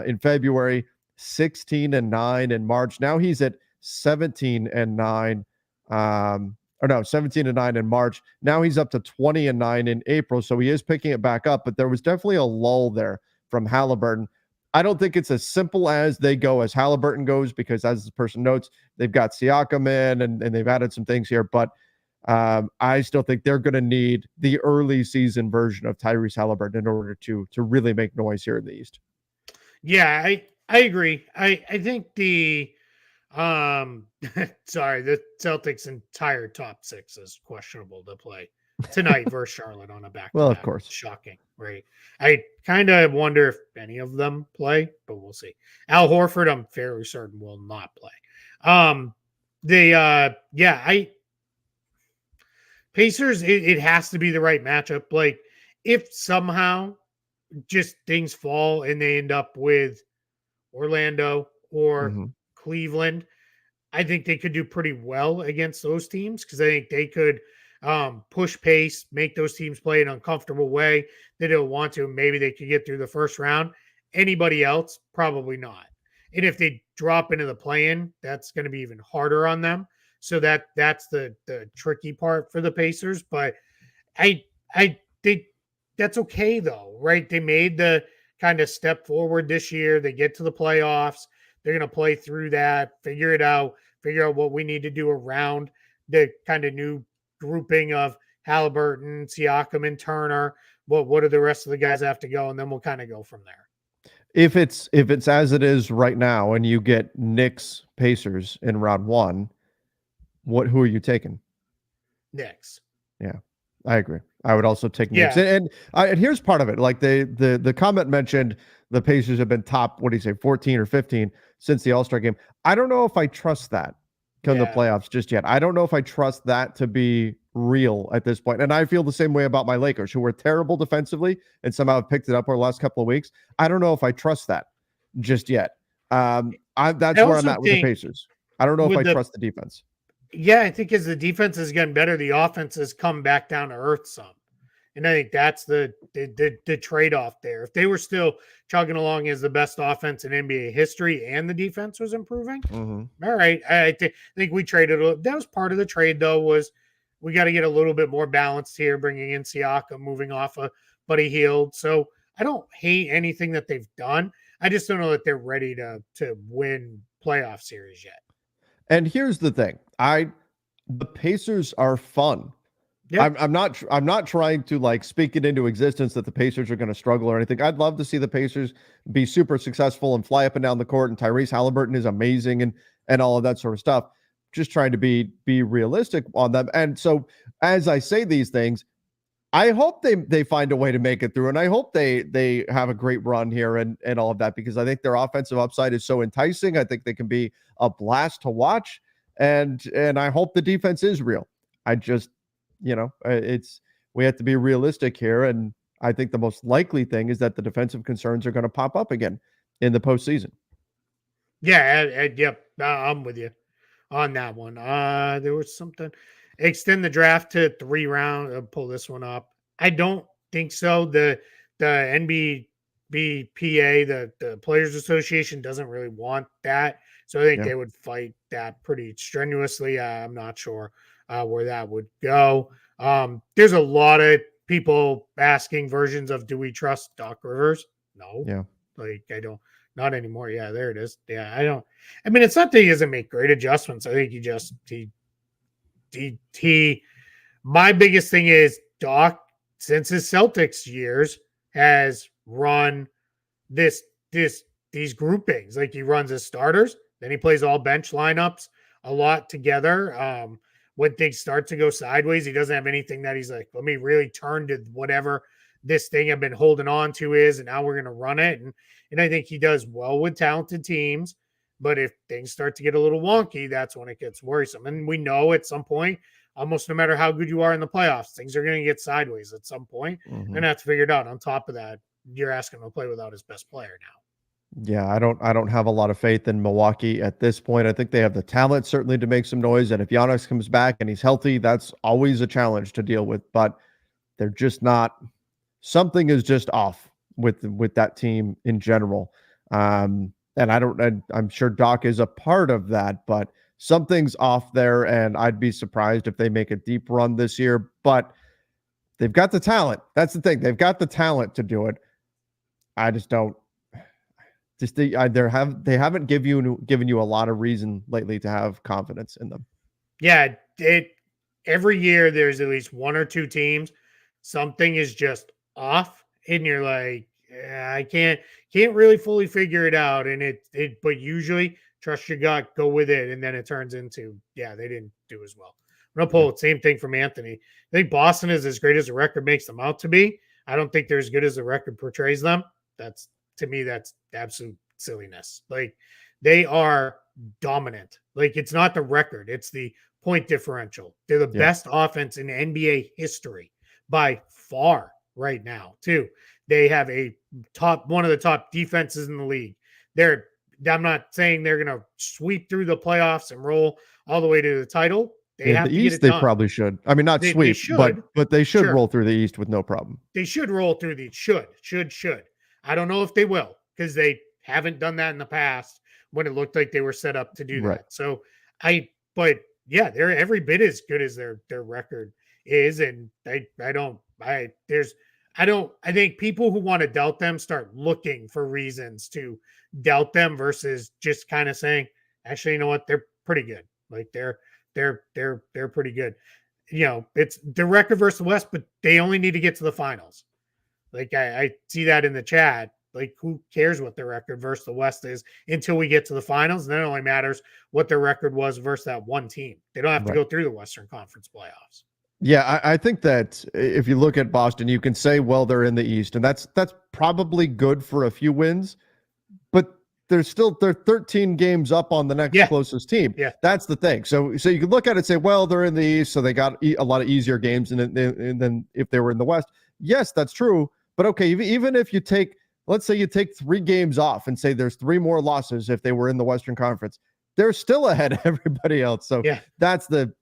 in February, 16 and 9 in March. Now he's at 17 and 9. 17 and 9 in March. Now he's up to 20 and 9 in April. So he is picking it back up, but there was definitely a lull there from Halliburton. I don't think it's as simple as they go as Halliburton goes, because as the person notes, they've got Siakam in and they've added some things here, but I still think they're going to need the early season version of Tyrese Halliburton in order to really make noise here in the East. Yeah, I agree. I think the the Celtics' entire top 6 is questionable to play tonight versus Charlotte on a back-to-back. Well, of course. Shocking, right? I kind of wonder if any of them play, but we'll see. Al Horford, I'm fairly certain, will not play. Pacers, it has to be the right matchup. Like, if somehow just things fall and they end up with Orlando or Cleveland, I think they could do pretty well against those teams, because I think they could push pace, make those teams play an uncomfortable way they don't want to. Maybe they could get through the first round. Anybody else, probably not. And if they drop into the play-in, that's going to be even harder on them. So that's the tricky part for the Pacers. But I think that's okay though, right? They made the kind of step forward this year. They get to the playoffs. They're going to play through that, figure out what we need to do around the kind of new grouping of Halliburton, Siakam, and Turner. What do the rest of the guys have to go? And then we'll kind of go from there. If it's as it is right now and you get Knicks Pacers in round 1, who are you taking? Knicks. Yeah, I agree. I would also take Knicks. Yeah. And here's part of it. Like the comment mentioned the Pacers have been top, 14 or 15 since the All-Star game. I don't know if I trust that come the playoffs just yet. I don't know if I trust that to be real at this point. And I feel the same way about my Lakers, who were terrible defensively and somehow have picked it up over the last couple of weeks. I don't know if I trust that just yet. That's where I'm at with the Pacers. I don't know if I trust the defense. Yeah, I think as the defense is getting better, the offense has come back down to earth some. And I think that's the trade-off there. If they were still chugging along as the best offense in NBA history and the defense was improving, all right. I think we traded. That was part of the trade, though, was we got to get a little bit more balanced here, bringing in Siakam, moving off of Buddy Hield. So I don't hate anything that they've done. I just don't know that they're ready to win playoff series yet. And here's the thing. The Pacers are fun. Yep. I'm not trying to like speak it into existence that the Pacers are going to struggle or anything. I'd love to see the Pacers be super successful and fly up and down the court. And Tyrese Halliburton is amazing and all of that sort of stuff. Just trying to be realistic on them. And so as I say these things, I hope they find a way to make it through. And I hope they have a great run here and all of that, because I think their offensive upside is so enticing. I think they can be a blast to watch. And I hope the defense is real. I just, we have to be realistic here. And I think the most likely thing is that the defensive concerns are going to pop up again in the postseason. Yeah. Yep. I'm with you on that one. There was something, extend the draft to 3 rounds. I'll pull this one up. I don't think so. The NBBPA, the Players Association, doesn't really want that. So I think they would fight that pretty strenuously. I'm not sure where that would go. There's a lot of people asking versions of, do we trust Doc Rivers? No. Yeah. Like, I don't, not anymore. Yeah, there it is. Yeah, I don't. I mean, it's not that he doesn't make great adjustments. I think he my biggest thing is Doc, since his Celtics years, has run these groupings. Like, he runs his starters, then he plays all bench lineups a lot together. When things start to go sideways, he doesn't have anything that he's like, let me really turn to whatever this thing I've been holding on to is, and now we're going to run it. And I think he does well with talented teams, but if things start to get a little wonky, that's when it gets worrisome. And we know at some point, almost no matter how good you are in the playoffs, things are going to get sideways at some point, and that's figured out. On top of that, you're asking him to play without his best player now. Yeah, I don't have a lot of faith in Milwaukee at this point. I think they have the talent certainly to make some noise, and if Giannis comes back and he's healthy, that's always a challenge to deal with. But they're just not. Something is just off with that team in general. And I'm sure Doc is a part of that, but something's off there, and I'd be surprised if they make a deep run this year. But they've got the talent. That's the thing. They've got the talent to do it. I just don't. They haven't given you a lot of reason lately to have confidence in them. Yeah, every year there's at least 1 or 2 teams, something is just off, and you're like, I can't really fully figure it out. And but usually trust your gut, go with it, and then it turns into, they didn't do as well. I'm gonna pull it. Same thing from Anthony. I think Boston is as great as the record makes them out to be. I don't think they're as good as the record portrays them. To me, that's absolute silliness. Like, they are dominant. Like, it's not the record, it's the point differential. They're the best offense in NBA history by far right now, too. They have one of the top defenses in the league. I'm not saying they're going to sweep through the playoffs and roll all the way to the title. They have the to East, get it they done. Probably should. I mean, not sweep, but they should roll through the East with no problem. They should roll through the should. I don't know if they will, because they haven't done that in the past when it looked like they were set up to do that. Right. So they're every bit as good as their record is. And I think people who want to doubt them start looking for reasons to doubt them versus just kind of saying, actually, you know what? They're pretty good. Like, they're pretty good. It's the record versus the West, but they only need to get to the finals. Like, I see that in the chat. Like, who cares what their record versus the West is until we get to the finals? And then it only matters what their record was versus that one team. They don't have to go through the Western Conference playoffs. Yeah, I think that if you look at Boston, you can say, well, they're in the East, and that's probably good for a few wins, but they're 13 games up on the next closest team. Yeah, that's the thing. So you can look at it and say, well, they're in the East, so they got a lot of easier games, and then if they were in the West, yes, that's true. But okay, even if you let's say you take 3 games off and say there's 3 more losses if they were in the Western Conference, they're still ahead of everybody else. So that's the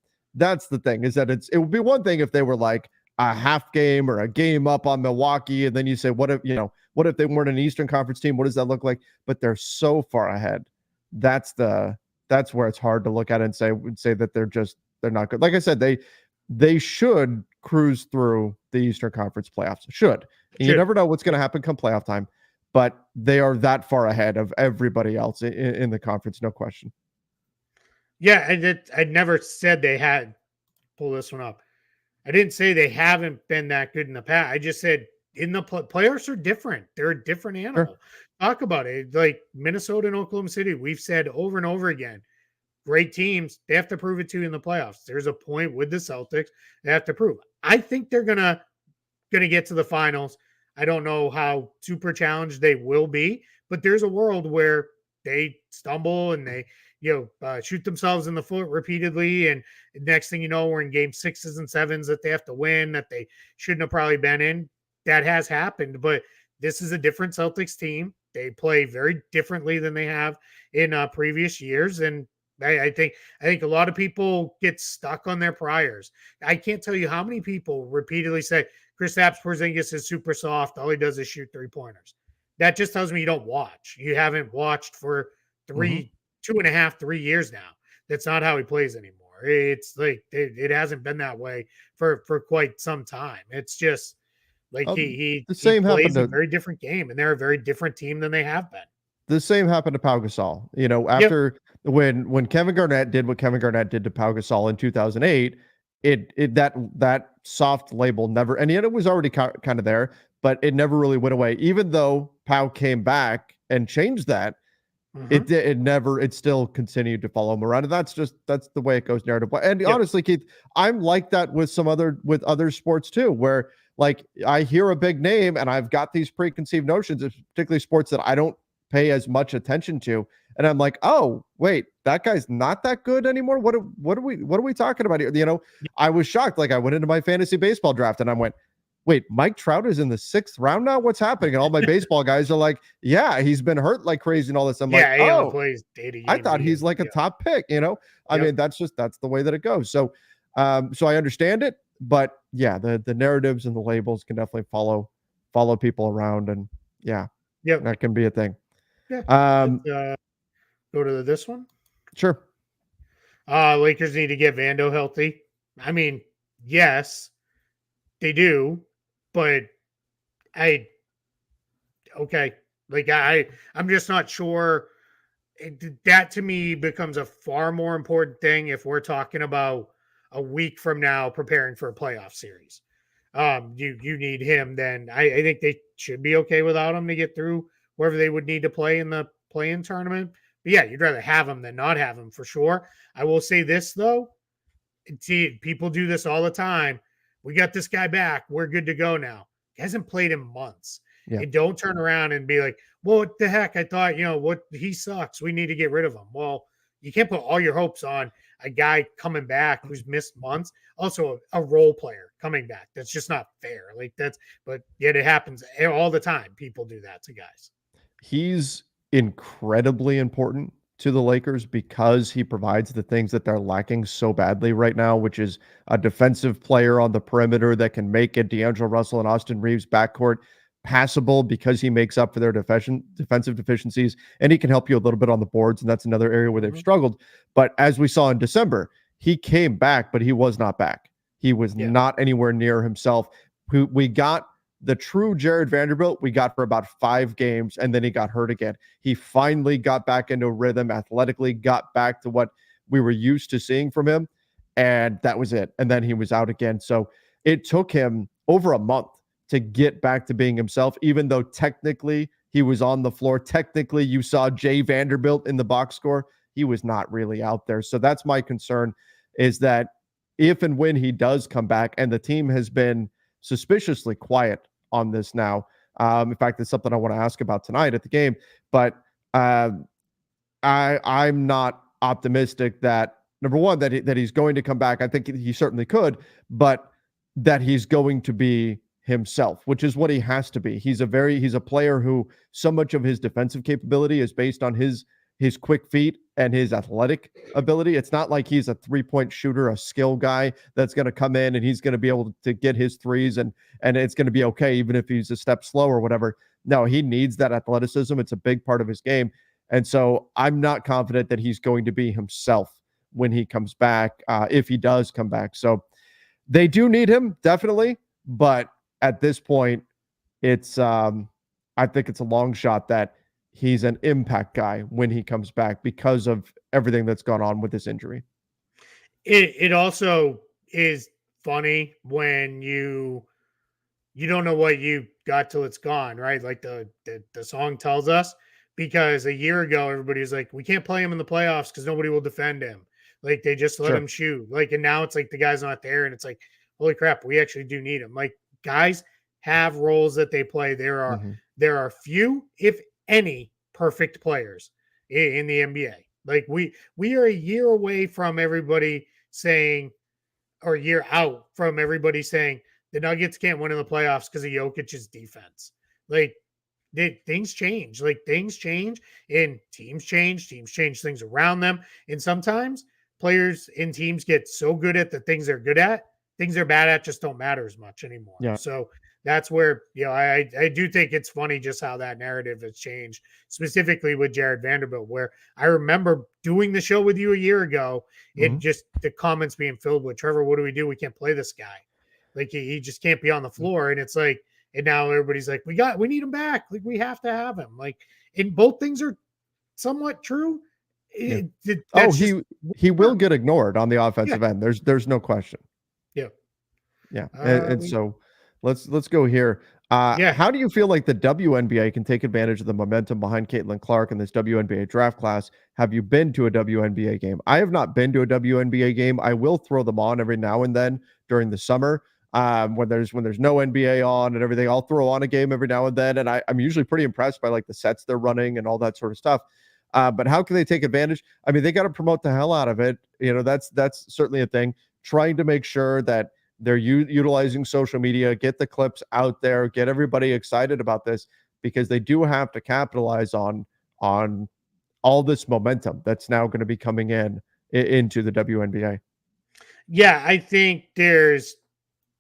thing, is that it would be one thing if they were like, a half game or a game up on Milwaukee, and then you say, what if they weren't an Eastern Conference team? What does that look like? But they're so far ahead. That's where it's hard to look at it and say that they're not good. Like I said, they should cruise through the Eastern Conference playoffs. Should. And you never know what's going to happen come playoff time, but they are that far ahead of everybody else in the conference, no question. Yeah, I never said they had. Pull this one up. I didn't say they haven't been that good in the past. I just said in the players are different. They're a different animal. Sure. Talk about it. Like Minnesota and Oklahoma City, we've said over and over again, great teams. They have to prove it to you in the playoffs. There's a point with the Celtics. They have to prove. I think they're gonna get to the finals. I don't know how super challenged they will be, but there's a world where they stumble and they shoot themselves in the foot repeatedly. And next thing you know, we're in game 6s and 7s that they have to win that they shouldn't have probably been in. That has happened, but this is a different Celtics team. They play very differently than they have in previous years. And I think a lot of people get stuck on their priors. I can't tell you how many people repeatedly say Kristaps Porzingis is super soft. All he does is shoot 3-pointers. That just tells me you don't watch. You haven't watched for 2.5, 3 years now. That's not how he plays anymore. It's like it hasn't been that way for quite some time. It's just like he plays a very different game, and they're a very different team than they have been. The same happened to Pau Gasol. After when Kevin Garnett did what Kevin Garnett did to Pau Gasol in 2008, that soft label never, and yet it was already kind of there, but it never really went away. Even though Pau came back and changed that, it still continued to follow him around. And that's the way it goes narrative. And honestly, Keith, I'm like that with other sports too, where like I hear a big name and I've got these preconceived notions, particularly sports that I don't pay as much attention to. And I'm like, oh, wait, that guy's not that good anymore. What are we talking about here? I was shocked. Like I went into my fantasy baseball draft and I went, wait, Mike Trout is in the 6th round now? What's happening? And all my baseball guys are like, yeah, he's been hurt like crazy and all this. I'm like, oh, plays I thought he's like a top pick, I mean, that's the way that it goes. So I understand it, but yeah, the narratives and the labels can definitely follow people around, and that can be a thing. Yeah. Go to this one. Sure. Lakers need to get Vando healthy. I mean, yes, they do, but I'm just not sure. That to me becomes a far more important thing if we're talking about a week from now preparing for a playoff series. You need him. Then I think they should be okay without him to get through wherever they would need to play in the play-in tournament. But yeah, you'd rather have him than not have him for sure. I will say this though. See, people do this all the time. We got this guy back. We're good to go now. He hasn't played in months. Yeah. And don't turn around and be like, well, what the heck? I thought, he sucks. We need to get rid of him. Well, you can't put all your hopes on a guy coming back who's missed months. Also a role player coming back. That's just not fair. But yet it happens all the time. People do that to guys. He's incredibly important to the Lakers because he provides the things that they're lacking so badly right now, which is a defensive player on the perimeter that can make a D'Angelo Russell and Austin Reeves backcourt passable because he makes up for their defensive deficiencies, and he can help you a little bit on the boards, and that's another area where they've struggled. But as we saw in December, he came back, but he was not back. He was not anywhere near himself. We got the true Jared Vanderbilt we got for about 5 games, and then he got hurt again. He finally got back into rhythm, athletically got back to what we were used to seeing from him, and that was it. And then he was out again. So it took him over a month to get back to being himself, even though technically he was on the floor. Technically, you saw Jay Vanderbilt in the box score. He was not really out there. So that's my concern, is that if and when he does come back, and the team has been suspiciously quiet on this now. In fact, it's something I want to ask about tonight at the game. But I'm not optimistic that, number one, that he's going to come back. I think he certainly could, but that he's going to be himself, which is what he has to be. He's a player who so much of his defensive capability is based on his quick feet and his athletic ability. It's not like he's a 3-point shooter, a skill guy that's going to come in and he's going to be able to get his threes and it's going to be okay even if he's a step slow or whatever. No, he needs that athleticism. It's a big part of his game. And so I'm not confident that he's going to be himself when he comes back, if he does come back. So they do need him, definitely. But at this point, it's I think it's a long shot that he's an impact guy when he comes back because of everything that's gone on with this injury. It also is funny when you don't know what you got till it's gone, right? Like the song tells us, because a year ago everybody was like, we can't play him in the playoffs because nobody will defend him. Like they just let him shoot. Like, and now it's like the guy's not there, and it's like, holy crap, we actually do need him. Like, guys have roles that they play. There are few, if any, perfect players in the NBA. Like we are a year away from everybody saying, or a year out from everybody saying the Nuggets can't win in the playoffs because of Jokic's defense. Like things change. Like things change and teams change things around them. And sometimes players in teams get so good at the things they're good at, things they're bad at just don't matter as much anymore. Yeah. So that's where, I do think it's funny just how that narrative has changed, specifically with Jared Vanderbilt, where I remember doing the show with you a year ago and just the comments being filled with, Trevor, what do? We can't play this guy. Like he just can't be on the floor. And it's like, and now everybody's like, we need him back. Like we have to have him. Like, and both things are somewhat true. Yeah. He will get ignored on the offensive end. There's no question. Yeah. And so let's go here. How do you feel like the WNBA can take advantage of the momentum behind Caitlin Clark in this WNBA draft class? Have you been to a WNBA game? I have not been to a WNBA game. I will throw them on every now and then during the summer. When there's no NBA on and everything, I'll throw on a game every now and then. And I'm usually pretty impressed by like the sets they're running and all that sort of stuff. But how can they take advantage? I mean, they got to promote the hell out of it. That's certainly a thing. Trying to make sure that they're utilizing social media, get the clips out there, get everybody excited about this, because they do have to capitalize on all this momentum that's now going to be coming into the WNBA. Yeah, I think there's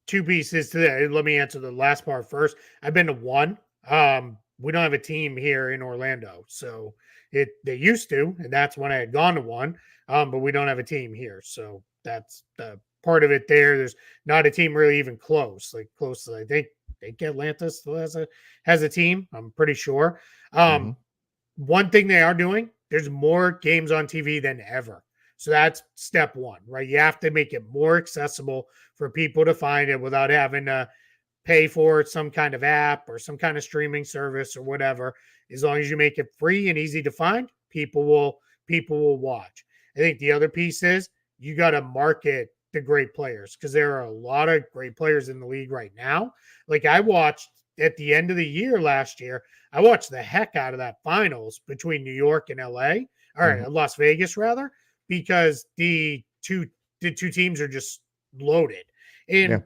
two pieces to that. Let me answer the last part first. I've been to one. We don't have a team here in Orlando, so they used to, and that's when I had gone to one. But we don't have a team here, so that's the part of it there. There's not a team really even close as I think Atlanta still has a team. I'm pretty sure. One thing they are doing, there's more games on TV than ever. So that's step one, right? You have to make it more accessible for people to find it without having to pay for some kind of app or some kind of streaming service or whatever. As long as you make it free and easy to find, people will watch. I think the other piece is you got to market the great players, because there are a lot of great players in the league right now. Like I watched at the end of the year last year, I watched the heck out of that finals between New York and LA, or Las Vegas rather, because the two teams are just loaded. And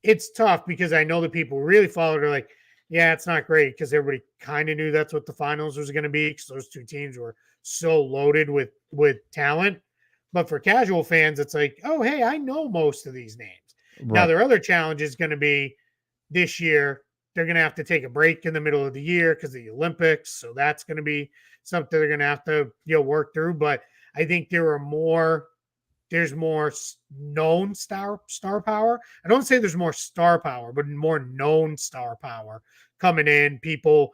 it's tough because I know the people really followed are like, yeah, it's not great, because everybody kind of knew that's what the finals was going to be, because those two teams were so loaded with talent. But for casual fans, it's like, oh, hey, I know most of these names. Right. Now, their other challenge is going to be this year, they're going to have to take a break in the middle of the year because of the Olympics. So that's going to be something they're going to have to work through. But I think there's more known star power. I don't say there's more star power, but more known star power coming in. People,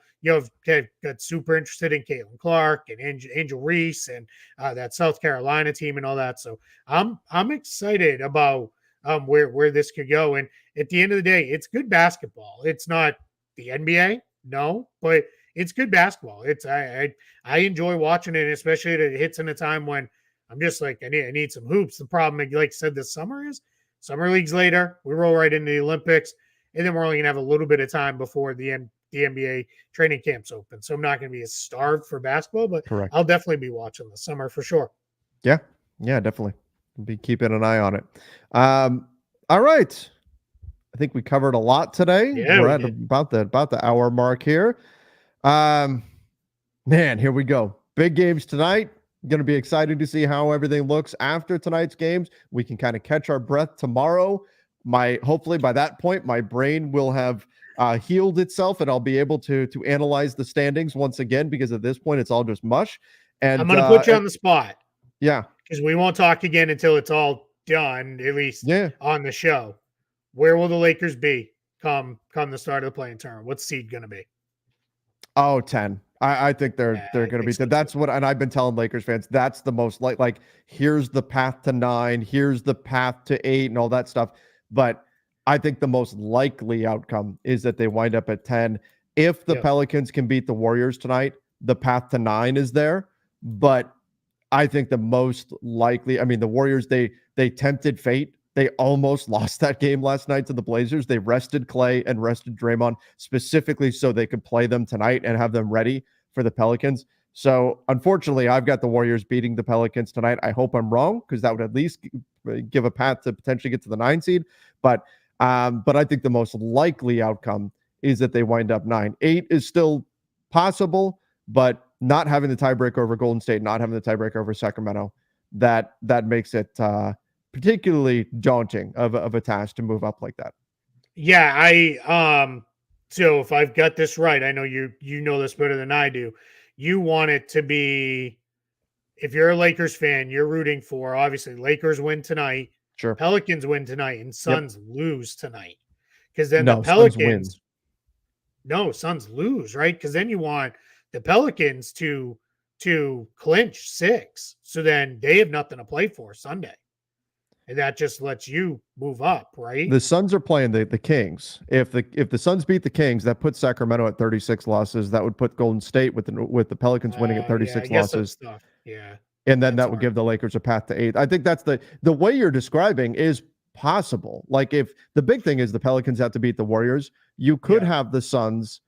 got super interested in Caitlin Clark and Angel Reese and that South Carolina team and all that. So I'm excited about where this could go. And at the end of the day, it's good basketball. It's not the NBA, no, but it's good basketball. It's I enjoy watching it, especially it hits in a time when I'm just like, I need some hoops. The problem, like I said, this summer is summer leagues later. We roll right into the Olympics, and then we're only gonna have a little bit of time before the NBA training camps open. So I'm not gonna be as starved for basketball, but I'll definitely be watching the summer for sure. Yeah, definitely. Be keeping an eye on it. All right. I think we covered a lot today. Yeah, we're at about the hour mark here. Man, here we go. Big games tonight. Going to be exciting to see how everything looks after tonight's games. We can kind of catch our breath tomorrow. Hopefully by that point, my brain will have healed itself, and I'll be able to analyze the standings once again, because at this point it's all just mush. And I'm going to put you on the spot. Yeah, because we won't talk again until it's all done, at least on the show. Where will the Lakers be come the start of the playing tournament? What's seed going to be? Oh, 10. I think they're going to be. So that's what, and I've been telling Lakers fans, that's the most like here's the path to 9, here's the path to 8, and all that stuff. But I think the most likely outcome is that they wind up at 10. If the Pelicans can beat the Warriors tonight, the path to 9 is there. But I think the most likely, I mean, the Warriors, they tempted fate. They almost lost that game last night to the Blazers. They rested Clay and rested Draymond specifically so they could play them tonight and have them ready for the Pelicans. So unfortunately, I've got the Warriors beating the Pelicans tonight. I hope I'm wrong, because that would at least give a path to potentially get to the 9 seed. But I think the most likely outcome is that they wind up 9. 8 is still possible, but not having the tiebreaker over Golden State, not having the tiebreaker over Sacramento, that makes it particularly daunting of a task to move up like that. Yeah, so if I've got this right, I know you know this better than I do. You want it to be, if you're a Lakers fan, you're rooting for, obviously, Lakers win tonight, sure, Pelicans win tonight, and Suns lose tonight. Because then the Pelicans Suns lose, right? Because then you want the Pelicans to clinch 6. So then they have nothing to play for Sunday. And that just lets you move up, right? The Suns are playing the Kings. If the Suns beat the Kings, that puts Sacramento at 36 losses. That would put Golden State with the Pelicans winning at 36 losses. Yeah. And then that would give the Lakers a path to 8. I think that's the way you're describing is possible. Like, if the big thing is the Pelicans have to beat the Warriors, you could have the Suns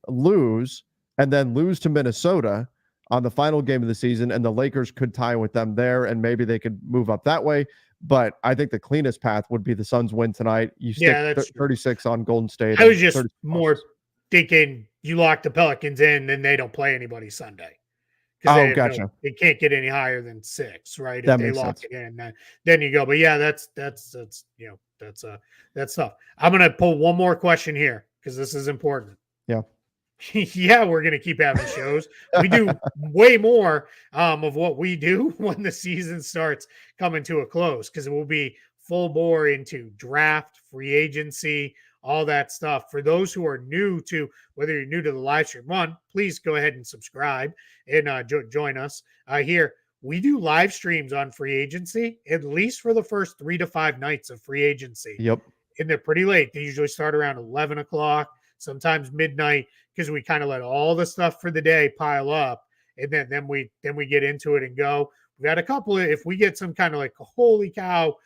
lose and then lose to Minnesota on the final game of the season, and the Lakers could tie with them there, and maybe they could move up that way. But I think the cleanest path would be the Suns win tonight. You stick 36 on Golden State. I was just more thinking you lock the Pelicans in, then they don't play anybody Sunday. Oh, gotcha. They can't get any higher than 6, right? That if they makes lock sense. it in, then you go. But yeah, that's tough. I'm gonna pull one more question here because this is important. Yeah. Yeah, we're going to keep having shows. We do way more of what we do when the season starts coming to a close, because it will be full bore into draft, free agency, all that stuff. For those who are new to, whether you're new to the live stream, please go ahead and subscribe and join us here. We do live streams on free agency, at least for the first 3 to 5 nights of free agency. Yep. And they're pretty late. They usually start around 11 o'clock, sometimes midnight, because we kind of let all the stuff for the day pile up, and then we get into it and go. We got a couple of, if we get some kind of like a holy cow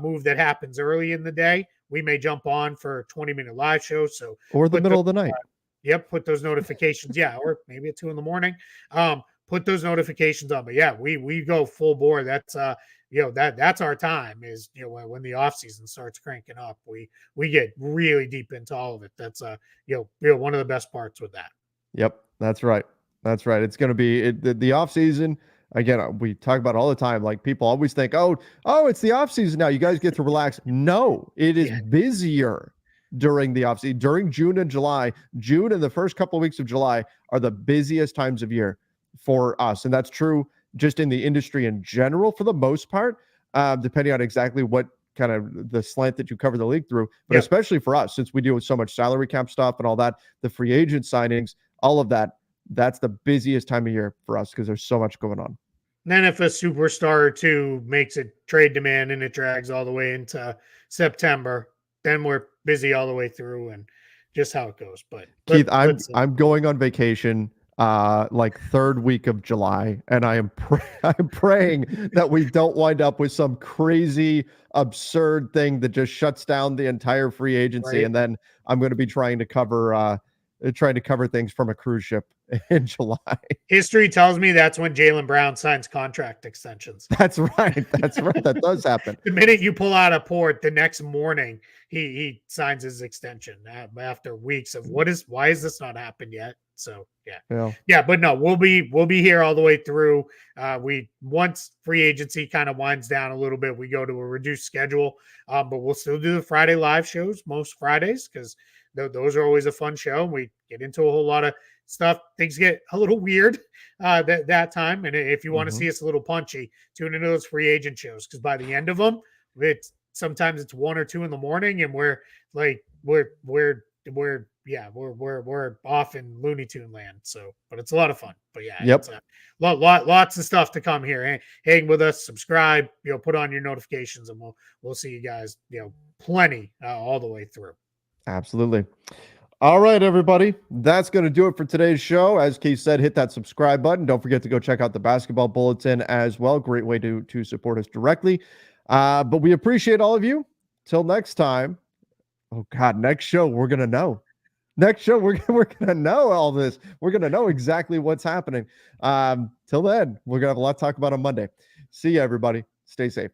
move that happens early in the day, we may jump on for a 20-minute live show. So or the middle of the night. Put those notifications. or maybe at 2 a.m. Put those notifications on. But yeah, we go full bore. That's that's our time, is when the off season starts cranking up, we get really deep into all of it. That's one of the best parts with that. Yep, that's right. It's going to be the off season. Again, we talk about it all the time. Like, people always think, oh, it's the off season now, you guys get to relax. No, it is busier during the off season. During June and July, June and the first couple of weeks of July are the busiest times of year for us, and that's true just in the industry in general for the most part, depending on exactly what kind of the slant that you cover the league through, but especially for us, since we deal with so much salary cap stuff and all that, the free agent signings, all of that, that's the busiest time of year for us because there's so much going on. And then if a superstar or two makes a trade demand and it drags all the way into September, then we're busy all the way through, and just how it goes. But Keith, I'm going on vacation like third week of July, and I'm praying that we don't wind up with some crazy absurd thing that just shuts down the entire free agency, and then I'm going to be trying to cover things from a cruise ship in July. History tells me that's when Jaylen Brown signs contract extensions. That's right. That's right. That does happen. The minute you pull out a port, the next morning he signs his extension after weeks of why is this not happened yet? So yeah, but no, we'll be here all the way through. We once free agency kind of winds down a little bit, we go to a reduced schedule, but we'll still do the Friday live shows most Fridays because those are always a fun show. We get into a whole lot of stuff. Things get a little weird that time, and if you want to see us a little punchy, tune into those free agent shows because by the end of them, sometimes it's 1 or 2 in the morning, and we're off in Looney Tune land. So, but it's a lot of fun. But yeah, it's lots of stuff to come here. Hang with us, subscribe, put on your notifications, and we'll see you guys, plenty all the way through. Absolutely. All right, everybody. That's going to do it for today's show. As Keith said, hit that subscribe button. Don't forget to go check out the basketball bulletin as well. Great way to support us directly. But we appreciate all of you. Till next time. Oh God, next show we're gonna know. Next show we're gonna know all this. We're gonna know exactly what's happening. Till then, we're gonna have a lot to talk about on Monday. See you, everybody. Stay safe.